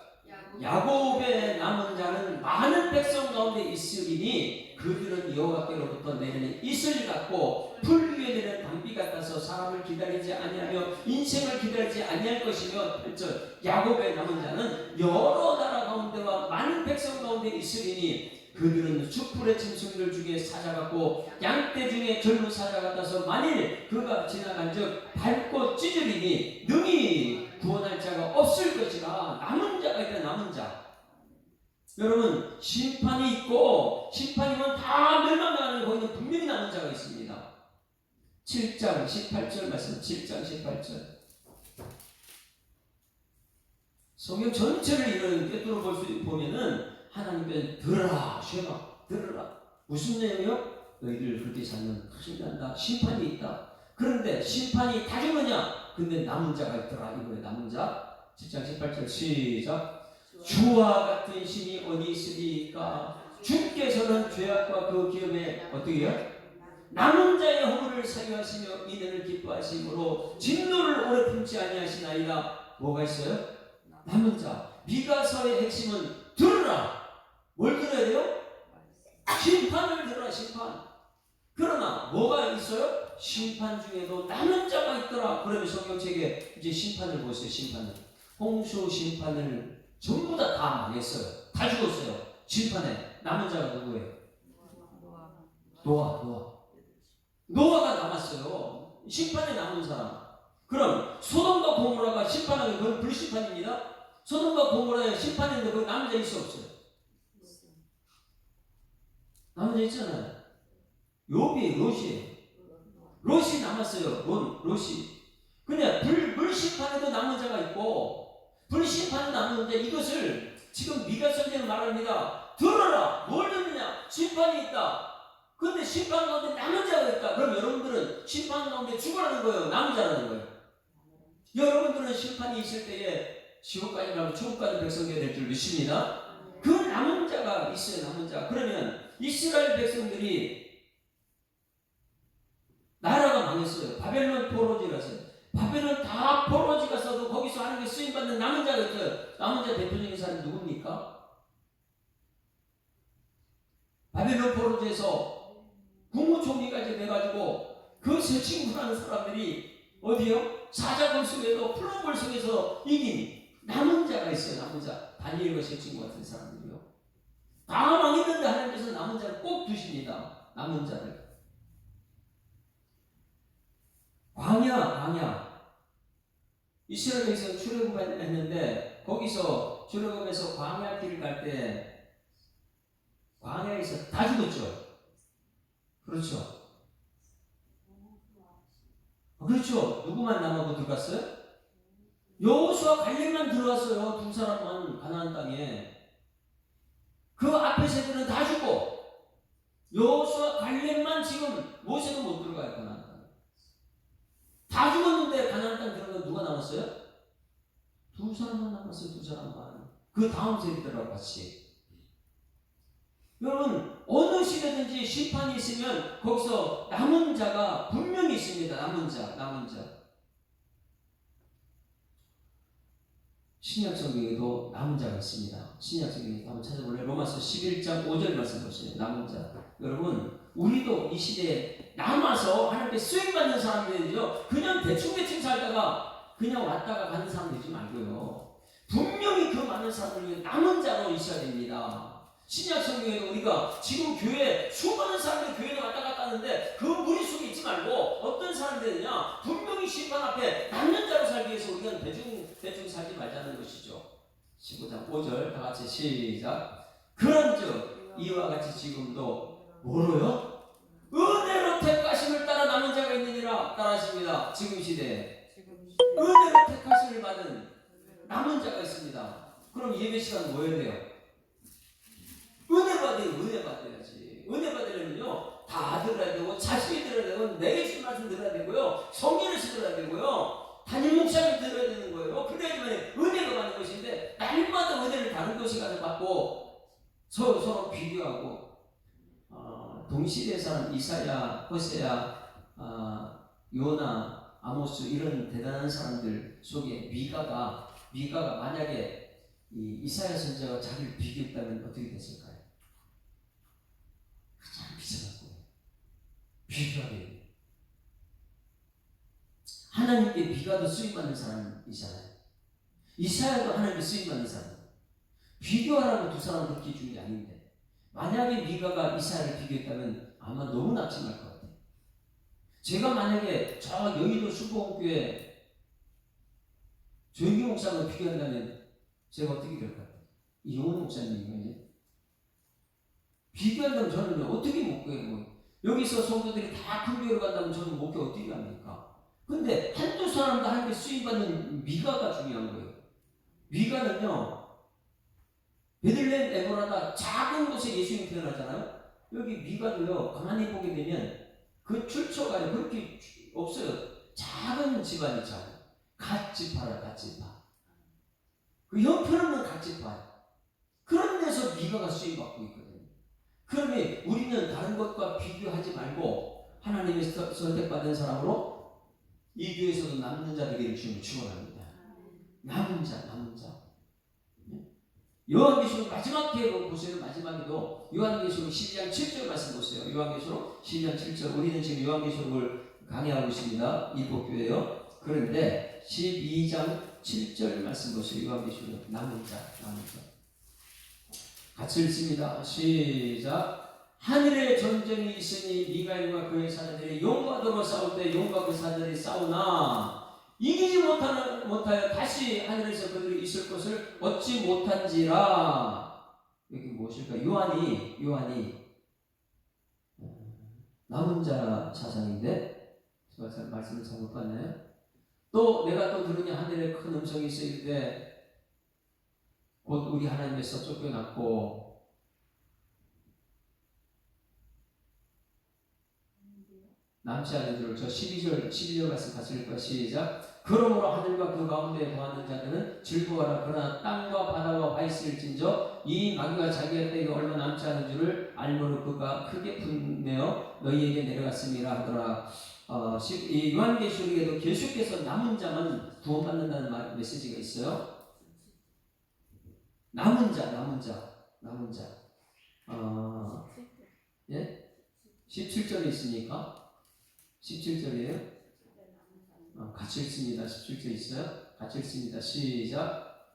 S1: 야곱의 남은 자는 많은 백성 가운데 있으리니 그들은 여호와께로부터 내리는 이슬 같고 풀 위에 내리는 담비 같아서 사람을 기다리지 아니하며 인생을 기다리지 아니할 것이며 8절 야곱의 남은 자는 여러 나라 가운데와 많은 백성 가운데 있으리니 그들은 숯불의 짐승들 중에 사자 같고 양떼 중에 젊은 사자 같아서 만일 그가 지나간즉 밟고 찢으리니 능히 구원할 자가 없을 것이라. 남은 자가 있다. 남은 자. 여러분, 심판이 있고 심판이면 다 멸망당하는 거기는 분명히 남은 자가 있습니다. 7장 18절 말씀. 7장 18절 성경 전체를 이런 꿰뚫어 보면은 하나님께서 들어라, 쉐마, 들어라. 무슨 내용이요? 너희들 그렇게 살면 큰일 난다. 심판이 있다. 그런데 심판이 다 죽느냐? 근데 남은 자가 있더라. 이거예요. 남은 자. 7장 18절 시작. 주와 같은 신이 어디 있으리까? 주께서는 죄악과 그 기업에 어떻게 해요? 남은 자의 허물을 사유하시며 이들을 기뻐하심으로 진노를 오래 품지 아니하시나이다. 뭐가 있어요? 남은 자. 미가서의 핵심은 들으라. 뭘 들어야 돼요? 심판을 들어라. 심판. 그러나 뭐가 있어요? 심판 중에도 남은 자가 있더라. 그러면 성경책에 이제 심판을 보세요. 심판을. 홍수 심판을 전부 다 망했어요. 다 죽었어요. 심판에 남은 자가 누구예요? 노아가 남았어요. 심판에 남은 사람. 그럼 소돔과 고모라가 심판하면 그건 불심판입니다. 소돔과 고모라에 심판했는데 그 남은 자 있어 없어요? 남은 자 있잖아요. 욥이 롯이 남았어요. 롯이. 근데 불심판에도 남은 자가 있고 불심판에 남은 자 이것을 지금 미가 선생은 말합니다. 들어라. 뭘 듣느냐? 심판이 있다. 근데 심판 가운데 남은 자가 있다. 그럼 여러분들은 심판 가운데 죽으라는 거예요? 남은 자라는 거예요? 여러분들은 심판이 있을 때에 지옥까지 가면 천국까지 백성되어야 될 줄 믿습니다. 그 남은 자가 있어요. 남은 자. 그러면 이스라엘 백성들이 나라가 망했어요. 바벨론 포로지라서. 바벨론 다 포로지 가서도 거기서 하나님께 쓰임받는 남은 자가 있어요. 남은 자 대표적인 사람이 누굽니까? 바벨론 포로지에서 국무총리까지 돼가지고 그 세 친구라는 사람들이 어디요? 사자굴 속에서 풀무불 속에서 이긴 남은 자가 있어요. 남은 자. 다니엘과 세 친구 같은 사람들이요. 다 망했는데 하나님께서 남은 자를 꼭 두십니다. 남은 자를. 광야. 이스라엘에서 출애굽을 했는데 거기서 출애굽에서 광야 길을 갈 때 광야에서 다 죽었죠. 그렇죠. 그렇죠. 누구만 남아고 들어갔어요? 여호수아 갈렙만 들어왔어요. 두 사람만 가나안 땅에. 그 앞에 세들은 다 죽고 여호수아 갈렙만 지금 모세도 못 들어가요. 가나안 땅에. 다 죽었는데 가나안 땅 들어가서 누가 남았어요? 두 사람만 남았어요. 두 사람만. 그 다음 세대들하고 같이. 여러분 어느 시대든지 심판이 있으면 거기서 남은 자가 분명히 있습니다. 남은 자. 신약 성경에도 남은 자가 있습니다. 신약 성경에 한번 찾아볼래요? 로마서 11장 5절 말씀 보세요. 남은 자. 여러분 우리도 이 시대에 남아서 하나님께 쓰임받는 사람들이죠. 그냥 대충 살다가 그냥 왔다가 가는 사람 되지 말고요. 분명히 그 많은 사람들이 남은 자로 있어야 됩니다. 신약 성경에도 우리가 지금 교회 수많은 사람들이 교회에 왔다 갔다 하는데 그 무리 속에 있지 말고 어떤 사람들이냐 분명히 심판 앞에 남는 자로 살기 위해서 우리가 대충 살지 말자는 것이죠. 15장 5절 다 같이 시작. 그런즉 이와 같이 지금도 뭐로요? 은혜로 택하심을 따라 남은 자가 있느니라. 따라하십니다. 지금 시대에 은혜로 택하심을 받은 남은 자가 있습니다. 그럼 예배 시간 뭐 해야 돼요? 은혜 받아야지. 은혜 받으려면요, 다 들어야 되고, 자식이 들어야 되고, 내게 준 말씀 들어야 되고요, 성경을 들어야 되고요, 담임 목사님 들어야 되는 거예요. 그래야지만 은혜가 받는 것인데, 날마다 은혜를 다른 곳에 가서 받고, 서로 비교하고, 동시대 사람, 이사야, 호세야, 요나, 아모스, 이런 대단한 사람들 속에 미가가 만약에 이사야 선지자가 자기를 비교했다면 어떻게 됐을까요? 가장 비춰갖고 비교하게 하나님께 미가도 쓰임받는 사람이잖아요. 이사야도 하나님께 쓰임받는 사람. 비교하라고 두 사람 그렇게 준 게 아닌데 만약에 미가가 이사야를 비교했다면 아마 너무 낙심할 것 같아요. 제가 만약에 저 여의도 수봉교회 조영기 목사를 비교한다면 제가 어떻게 될 것 같아요? 이용훈 목사님이요. 비교한다면 저는 어떻게 목회해요? 여기서 성도들이 다 큰 교회로 간다면 저는 목회 어떻게 합니까? 근데 한두 사람도 하나님께 쓰임받는 미가가 중요한 거예요. 미가는요, 베들레헴 에보라다 작은 곳에 예수님이 태어나잖아요. 여기 미가도요, 가만히 보게 되면 그 출처가 그렇게 없어요. 작은 집안이잖아요. 갓집파라, 갓집파. 그 형편없는 갓집파. 그런 데서 미가가 쓰임받고 있거든요. 그러면 우리는 다른 것과 비교하지 말고 하나님의 선택받은 사람으로 이 교회에서도 남는 자 되기를 주님을 축원합니다. 남은 자. 요한계시록 마지막 기회로 보세요. 마지막에도 요한계시록 12장 7절 말씀 보세요. 요한계시록 12장 7절. 우리는 지금 요한계시록을 강의하고 있습니다. 일복교회요. 그런데 12장 7절 말씀 보세요. 요한계시록 남은 자. 같이 읽습니다. 시작. 하늘에 전쟁이 있으니 미가엘과 그의 사자들이 용과 더불어 싸울 때 용과 그 사자들이 싸우나 이기지 못하여 다시 하늘에서 그들이 있을 것을 얻지 못한지라. 여기 무엇일까? 요한이 남은 자 사상인데 제가 말씀을 잘못 봤나요? 또 내가 또 들으니 하늘에 큰 음성이 있으되 곧 우리 하나님께서 쫓겨났고 남지 않은 줄을 저 12절 말씀 같이 읽을까 시작. 그러므로 하늘과 그 가운데 거하는 자들은 즐거워하라. 그러나 땅과 바다와 와 있을진저 이 마귀가 자기의 때가 얼마 남지 않은 줄을 알므로 그가 크게 분내어 너희에게 내려갔음이라 하더라. 이 요한계시록에도 계속해서 남은 자만 구원받는다는 메시지가 있어요. 남은 자. 예? 17절에 있으니까 17절이에요? 같이 읽습니다. 17절 있어요? 같이 읽습니다. 시작.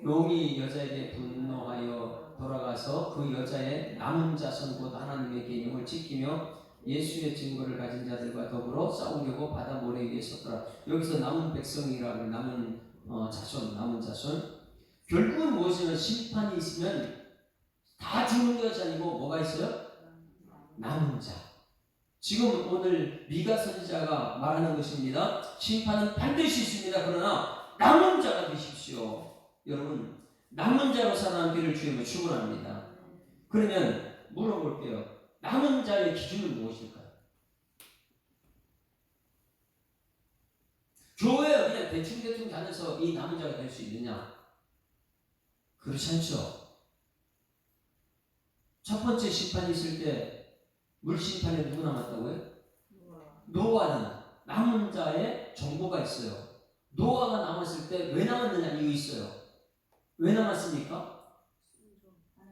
S1: 용이 여자에게 분노하여 돌아가서 그 여자의 남은 자손 곧 하나님의 계명을 지키며 예수의 증거를 가진 자들과 더불어 싸우려고 바다 모래 위에 섰더라. 여기서 남은 백성이라고 남은 남은 자손. 결국은 무엇이냐면 심판이 있으면 다 죽는 것이 아니고 뭐가 있어요? 남은 자. 지금 오늘 미가 선지자가 말하는 것입니다. 심판은 반드시 있습니다. 그러나 남은 자가 되십시오. 여러분, 남은 자로 살아남기를 주님은 축원합니다. 그러면 물어볼게요. 남은 자의 기준은 무엇일까요? 교회에 그냥 대충 다녀서 이 남은 자가 될 수 있느냐? 그렇지 않죠. 첫 번째 심판이 있을 때 물심판에 누구 남았다고요? 노아는 남은 자의 정보가 있어요. 노아가 남았을 때 왜 남았느냐 이유 있어요. 왜 남았습니까?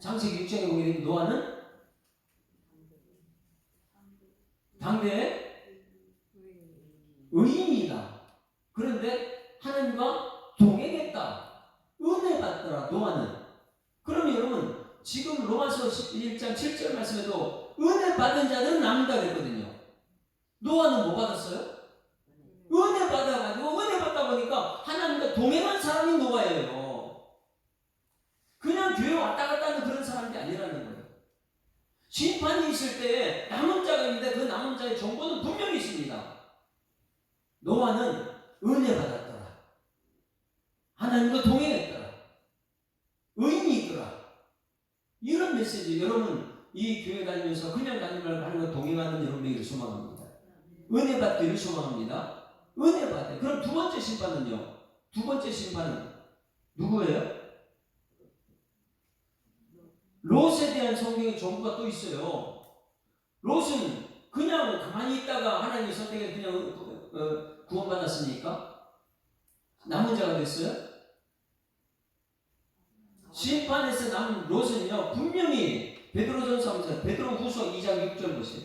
S1: 창세기 6장에 보게 되면 노아는 당대의 의인이다. 그런데 하나님과 동행했다. 은혜 받더라 노아는. 그럼 여러분 지금 로마서 11장 7절 말씀에도 은혜 받은 자는 남는다 그랬거든요. 노아는 뭐 받았어요? 은혜 받아가지고 은혜 받다 보니까 하나님과 동행한 사람이 노아예요. 그냥 교회 왔다 갔다 하는 그런 사람이 아니라는 거예요. 심판이 있을 때에 남은 자가 있는데 그 남은 자의 정보는 분명히 있습니다. 노아는 은혜 받았더라. 하나님과 동행했더라. 의인이 있더라. 이런 메시지. 여러분 이 교회 다니면서 그냥 다니지 말고 하나님과 동행하는 여러분에게 소망합니다. 은혜 받기를 소망합니다. 은혜 받아요. 그럼 두 번째 심판은요? 두 번째 심판은 누구예요? 롯에 대한 성경의 정보가 또 있어요. 롯은 그냥 가만히 있다가 하나님의 선택에 그냥 구원받았습니까? 남은 자가 됐어요? 심판에서 남은 롯은요 분명히 베드로전서 베드로후서 2장 6절 보세요.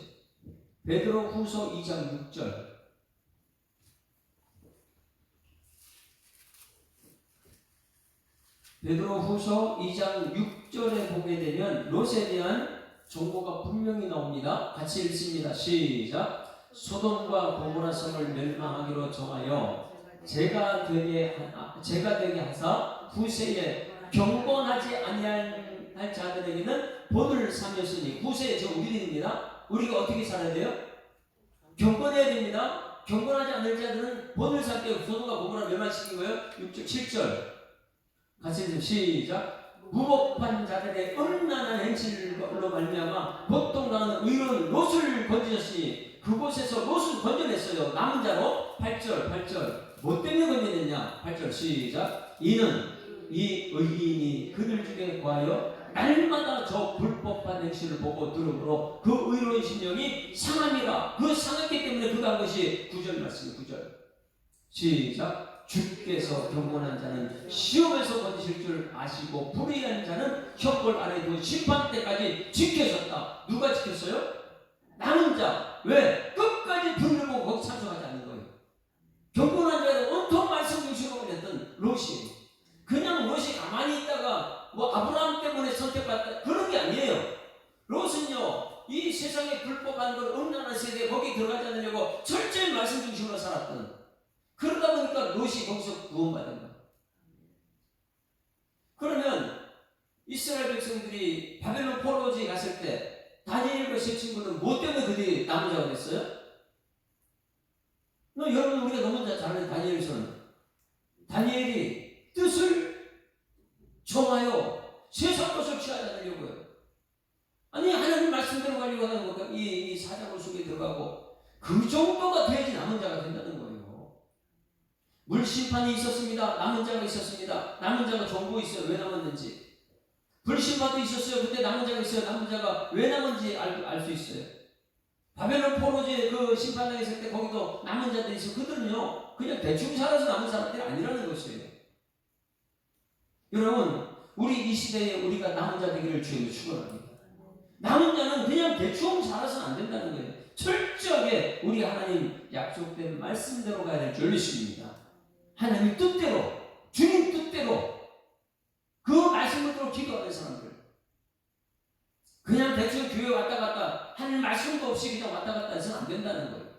S1: 베드로후서 2장 6절. 베드로후서 2장 6절에 보게 되면 롯에 대한 정보가 분명히 나옵니다. 같이 읽습니다. 시작. 소돔과 고모라 성을 멸망하기로 정하여 제가 되게 하사 후세에 경건하지 아니할 자들에게는 본을 삼였으니. 후세 저 우리들입니다. 우리가 어떻게 살아야 돼요? 경건해야 됩니다. 경건하지 않을 자들은 본을 삼게 소돔과 고모라 멸망시킨 거예요. 6절 7절 같이 읽으면 시작. 무법한 자들의 음란한 행실로 말미암아 보통당하는 의로운 롯을 건지셨으니 그곳에서 롯을 건져냈어요. 남은 자로. 8절 뭐 때문에 건져냈냐? 8절 시작. 이는 이 의인이 그들 중에 구하여 날마다 저 불법한 행실을 보고 들음으로 그 의로운 심령이 상함이라. 그 상했기 때문에 그가 한 것이 9절 말씀이에요. 9절 시작. 주께서 경건한 자는 시험에서 건지실 줄 아시고 불의한 자는 형벌 아래 두고 심판 때까지 지켜졌다. 누가 지켰어요? 남은 자. 왜? 끝까지 불을 보고 거기 참석하지 않는 거예요. 경건한 자는 온통 말씀 중심으로 그랬던 롯이. 그냥 롯이 가만히 있다가 뭐 아브라함 때문에 선택받다 그런 게 아니에요. 롯은요 이 세상에 불법한 걸 음란한 세계에 거기 들어가지 않으려고 철저히 말씀 중심으로 살았던. 그러다 보니까 롯이 거기서 구원받은 거예요. 그러면 이스라엘 백성들이 바벨론 포로지에 갔을 때 다 다니엘과 세 친구는 뭐 때문에 그들이 남은 자가 됐어요? 여러분 우리가 너무 잘 아는 다니엘서는 다니엘이 뜻을 정하여 세상 것을 취하지 않으려고요. 아니 하나님 말씀대로 가려고 하는 거가 이 사자굴 속에 들어가고 그 정도가 돼야지 남은 자가 된다는 거예요. 물심판이 있었습니다. 남은 자가 있었습니다. 남은 자가 전부 있어요. 왜 남았는지. 불심판도 있었어요. 그때 남은 자가 있어요. 남은 자가 왜 남은지 알 수 있어요. 바벨론 포로제 그 심판당했을 때 거기도 남은 자들이 있어. 그들은요 그냥 대충 살아서 남은 사람들이 아니라는 것이에요. 여러분 우리 이 시대에 우리가 남은 자 되기를 주님을 축원합니다. 남은 자는 그냥 대충 살아서는 안 된다는 거예요. 철저하게 우리 하나님 약속된 말씀대로 가야 될 줄 믿습니다. 하나님 뜻대로 주님 뜻대로 그 말씀대로 기도하는 사람들 그냥 대충 교회 왔다 갔다 하는 말씀도 없이 그냥 왔다 갔다 해서는 안 된다는 거예요.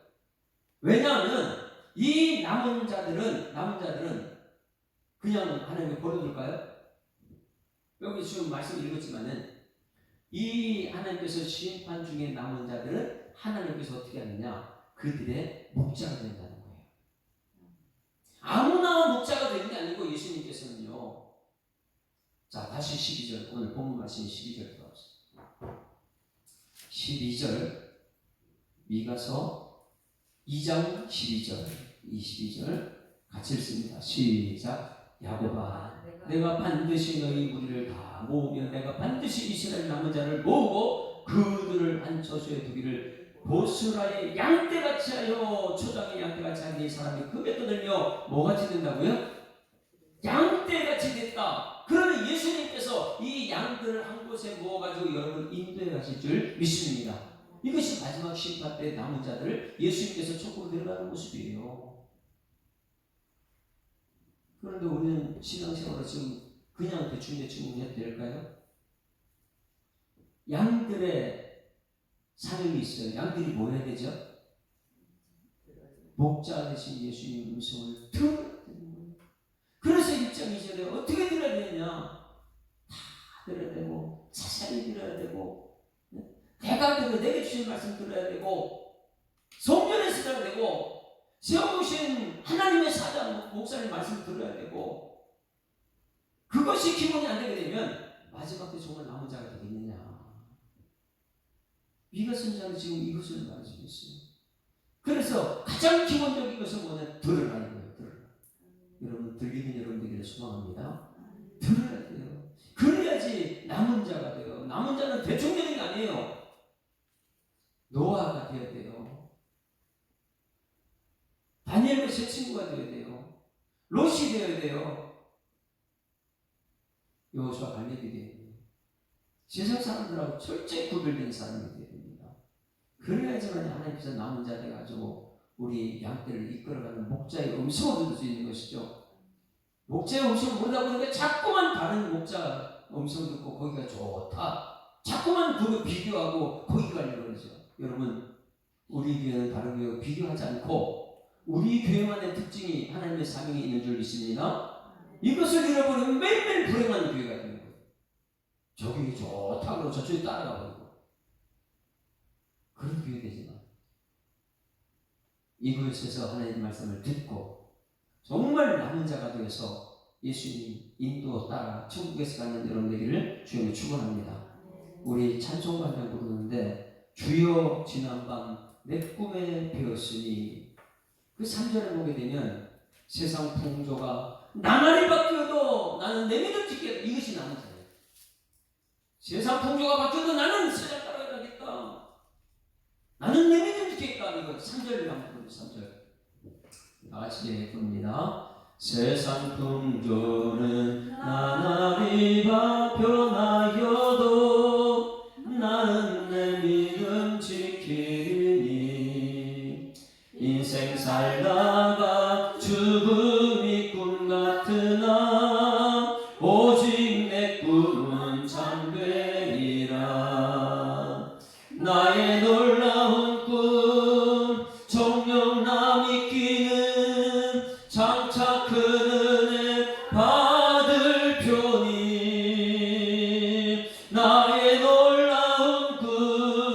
S1: 왜냐하면 이 남은 자들은 그냥 하나님이 버려둘까요? 여기 지금 말씀 읽었지만은 이 하나님께서 심판 중에 남은 자들은 하나님께서 어떻게 하느냐 그들의 목자가 된다는 거예요. 아무나 목자가 되는 게 아니고 예수님께서는요. 자 다시 12절 오늘 본문 말씀이 12절 들어갑시다. 12절 미가서 2장 12절 22절 같이 읽습니다. 시작. 야곱아 내가 반드시 너희 무리를 다 모으면 내가 반드시 이스라엘 남은 자를 모으고 그들을 한 처소에 두기를 보스라의 양떼같이 하여 초장의 양떼같이 하니 이 사람이 크게 떠들며 뭐같이 된다고요? 양떼같이 됐다. 그러면 예수님께서 이 양들을 한 곳에 모아가지고 여러분 인도해 가실 줄 믿습니다. 이것이 마지막 심판 때 남은 자들을 예수님께서 촉구로 데려가는 모습이에요. 그런데 우리는 신앙생활을 지금 그냥 대충 해도 될까요? 양들의 사명이 있어요. 양들이 뭐 해야 되죠? 목자 되신 예수님 음성을 들어야 되는 거예요. 그래서 1장 2절에 어떻게 들어야 되느냐? 다 들어야 되고 자세히 들어야 되고 내가 들어 내게 주신 말씀 들어야 되고 성전에서 들어야 되고 세워보신 하나님의 사자 목사님 말씀 들어야 되고 그것이 기본이 안 되게 되면 마지막 때 정말 남은 자가 되겠느냐. 미가 선자는 지금 이것을 말해주고 있어요. 그래서 가장 기본적인 것은 뭐냐? 들으라는 거예요. 들으라. 여러분 들리는 여러분들에게 소망합니다. 들어야 돼요. 그래야지 남은 자가 돼요. 남은 자는 대충 되는 게 아니에요. 노아가 되어야 돼요. 다니엘과 세 친구가 되어야 돼요. 롯이 되어야 돼요. 여호수아 갈렙이 되어야 돼요. 세상 사람들하고 철저히 구별된 사람이 되어야 됩니다. 그래야지만 하나님께서 남은 자 돼가지고 우리 양떼를 이끌어가는 목자의 음성을 들을 수 있는 것이죠. 목자의 음성을 모르다 보니까 자꾸만 다른 목자 음성 듣고 거기가 좋다. 자꾸만 그거 비교하고 거기 가려고 그러죠. 여러분 우리 교회는 다른 교회와 비교하지 않고 우리 교회만의 특징이 하나님의 사명이 있는 줄 믿습니다. 이것을 잃어버리면 매일매일 불행한 교회가 되는 거예요. 저기 좋다 그러고 저쪽에 따라가 버리고 그런 교회 되지만 이곳에서 하나님의 말씀을 듣고 정말 남은 자가 되어서 예수님 인도 따라 천국에서 가는 여러분 되기를 주님을 축원합니다. 우리 찬송가를 부르는데 주여 지난밤 내 꿈에 배었으니 그 3절을 보게 되면 세상 풍조가 나날이 바뀌어도 나는 내 믿음 지키겠다. 이것이 남은 자예요. 세상 풍조가 바뀌어도 나는 세상 따라가겠다. 나는 내 믿음 지키겠다. 이거 3절을 한번 보세요. 3절 다 같이 부릅니다. 세상 풍조는 나날이 바뀌어나여도 나는 내 믿음 지키니 인생 살다가 죽음이 꿈 같으나 오직 내 꿈은 참되리라. 나의 놀라운 꿈 정녕 나 믿기는 장차 큰 은혜 받을 표니 나의 놀라운 꿈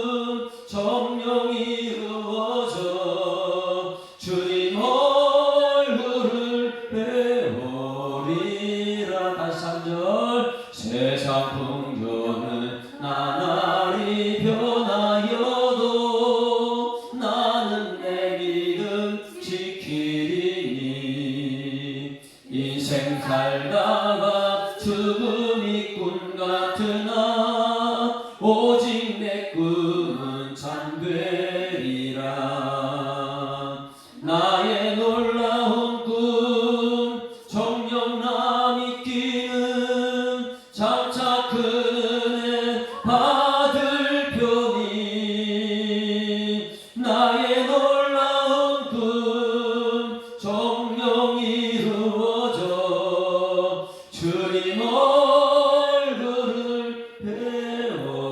S1: 꿈은 참되리라. 나의 놀라운 꿈 정녕 남이 끼는 장차 큰 은혜 받을 편이. 나의 놀라운 꿈 정녕 이루어져 주님 얼굴을 배우리라.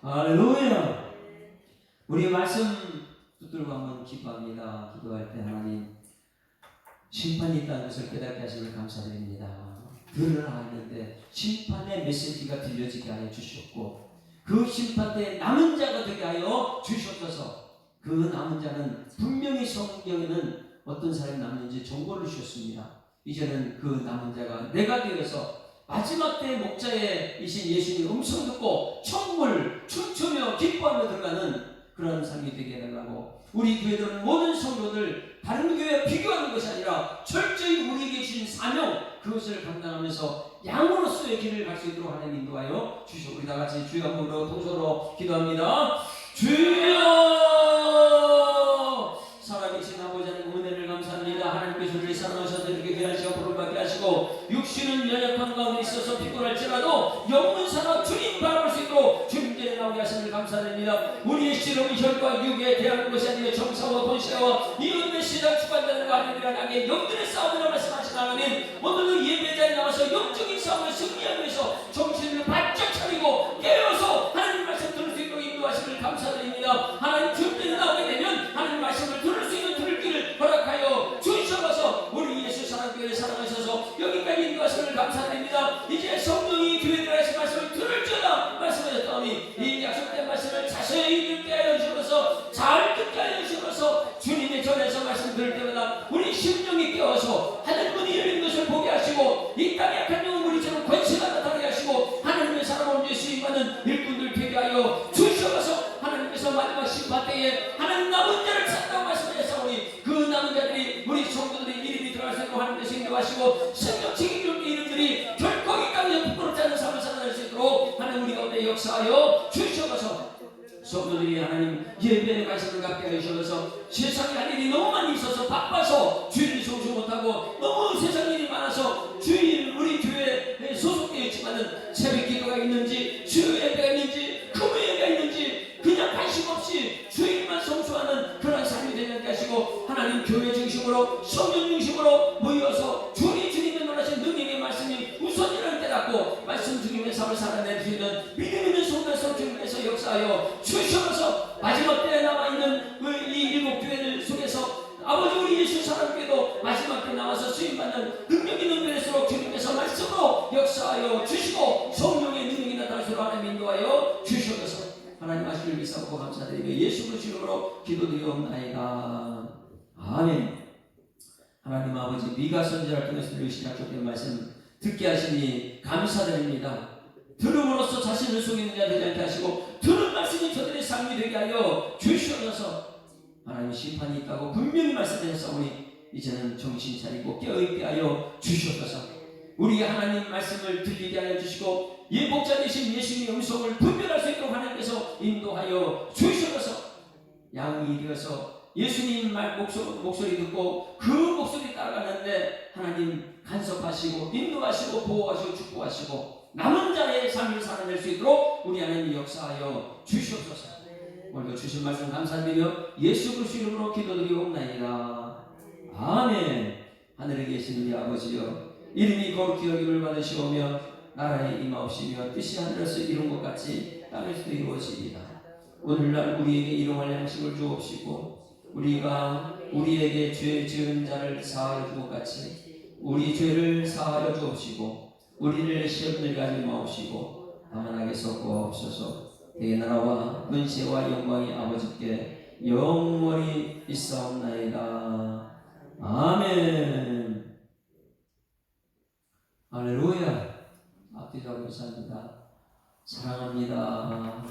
S1: 할렐루야. 우리 말씀 붙들고 한번 기도합니다. 기도할 때 하나님 심판이 있다는 것을 깨닫게 하심을 감사드립니다. 들으라 했는데 심판의 메시지가 들려지게 하여 주셨고 그 심판 때 남은 자가 되게 하여 주셨어서 그 남은 자는 분명히 성경에는 어떤 사람이 남는지 정보를 주셨습니다. 이제는 그 남은 자가 내가 되어서 마지막 때 목자이신 예수님 음성 듣고 천국을 춤추며 기뻐하며 들어가는 그런 삶이 되게 해달라고, 우리 교회들은 모든 성도들 다른 교회와 비교하는 것이 아니라 철저히 우리에게 주신 사명 그것을 감당하면서 양으로서의 길을 갈 수 있도록 하나님 인도하여 주시오. 우리 다같이 주여 한번으로 통성으로 기도합니다. 주여! 살아계신 아버지 하나님 은혜를 감사합니다. 하나님께서 우리를 사랑하셔서 이렇게 귀한 시간 부름받게 하시고 육신은 연약한 가운데 있어서 피곤할지라도 영문 살아 주님 바라볼 수 있도록 주님께 나오게 하심을 감사드립니다. 우리의 씨름은 혈과 육에 대하는 것이 아니라 정사와 본시와 이 은혜 시작 주관자들과 하나님이란 악의 영들의 싸움이라 말씀하신 하나님, 오늘도 예배자에 나와서 영적인 싸움을 승리하기 위해서 정신을 바짝 차리고 깨어서 하나님 말씀 들을 수 있도록 인도하심을 감사드립니다. 하나님 주님께 나오게 되면 하나님 말씀을 들을 수 있는 들을 길을 허락하여 주셔서 우리 예수 사랑교회를 사랑하셔서 여기까지 인도하심을 감사드립니다. 이제 성령이 교회들에 하신 말씀을 들을지어다 말씀하셨더니 이 약속된 말씀을 자세히 듣게 하여 주셔서 잘 듣게 하여 주셔서 주님의 전에서 말씀 들을 때마다 우리 심령이 깨어서 하늘문이 열린 것을 보게 하시고 이 땅에 약한 영은 우리처럼 권세가 나타나게 하시고 하나님의 사랑을 위해 수임하는 일꾼들 되게 하여 주셔서 하나님께서 마지막 심판 때에 하나님 남은 자를 찾다고 말씀하셨사오니 그 남은 자들이 우리 성도들의 이름이 들어갈 수 있도록 하나님께서 인도하시고 생명 책임질 이름들이 결코 이 땅에 부끄럽지 않은 삶을 살아낼 수 있도록 하나님 우리 가운데 역사하여 주셔서 성도들이 하나님 예배의 관심을 갖게 하여 주셔서 세상에 할 일이 너무 많이 있어서 바빠서 주일을 성수 못하고 너무 세상 일이 많아서 주일 우리 교회에 소속되어 있지만은 새벽 기도가 있는지 주일 예배가 있는지 금요 예배가 있는지 그냥 관심 없이 주일만 성수하는 그런 삶이 되게 하시고 하나님 교회 중심으로 성령 중심으로 모여서 주님의 놀라신 능력의 말씀이 우선이라는 깨닫고 말씀 중심의 삶을 살아낼 수 있는 믿음 있는 성도에서 주님께서 역사하여 주셔서 마지막 때에 남아있는 이 일곱 교회들 속에서 아버지 우리 예수 사랑교회도 마지막 때 나와서 수임받는 능력 있는 교회일수록 주님께서 말씀으로 역사하여 주시고 성령의 능력이 나타날수록 하나님 인도하여 주셔서 하나님 하시길 믿사옵고 감사드리며 예수 그리스도 이름으로 기도드리옵나이다. 아멘. 하나님 아버지 미가 선지자를 통해서 들으신 약속된 말씀 듣게 하시니 감사드립니다. 들음으로써 자신을 속이는 자 되지 않게 하시고 들은 말씀이 저들의 삶이 되게 하여 주시옵소서. 하나님 심판이 있다고 분명히 말씀하셨사오니 이제는 정신 차리고 깨어있게 하여 주시옵소서. 우리 하나님 말씀을 들리게 하여 주시고 이 목자 되신 예수님의 음성을 분별할 수 있도록 하나님께서 인도하여 주시옵소서. 양이 되어서 예수님 말 목소리 듣고 그 목소리 따라가는데 하나님 간섭하시고 인도하시고 보호하시고 축복하시고 남은 자의 삶을 살아낼 수 있도록 우리 하나님 역사하여 주시옵소서. 오늘도 주신 말씀 감사드리며 예수 그리스도 이름으로 기도드리옵나이다. 아멘. 하늘에 계신 우리 아버지여 이름이 거룩히 여김을 받으시오며 나라에 임하옵시며 뜻이 하늘에서 이룬 것 같이 땅에서도 이루어지이다. 오늘날 우리에게 일용할 양식을 주옵시고 우리가 우리에게 죄 지은 자를 사하여 주것 같이 우리 죄를 사하여 주옵시고 우리를 시험들게 하지 마옵시고 다만 악에서 구하옵소서. 대개 나라와 권세와 영광이 아버지께 영원히 있사옵나이다. 아멘. 할렐루야. 앞뒤로 감사합니다. 사랑합니다.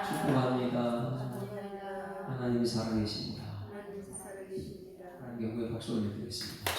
S1: 축복합니다. 하나님이 살아계십니다. 하나님께 박수 올려드리겠습니다.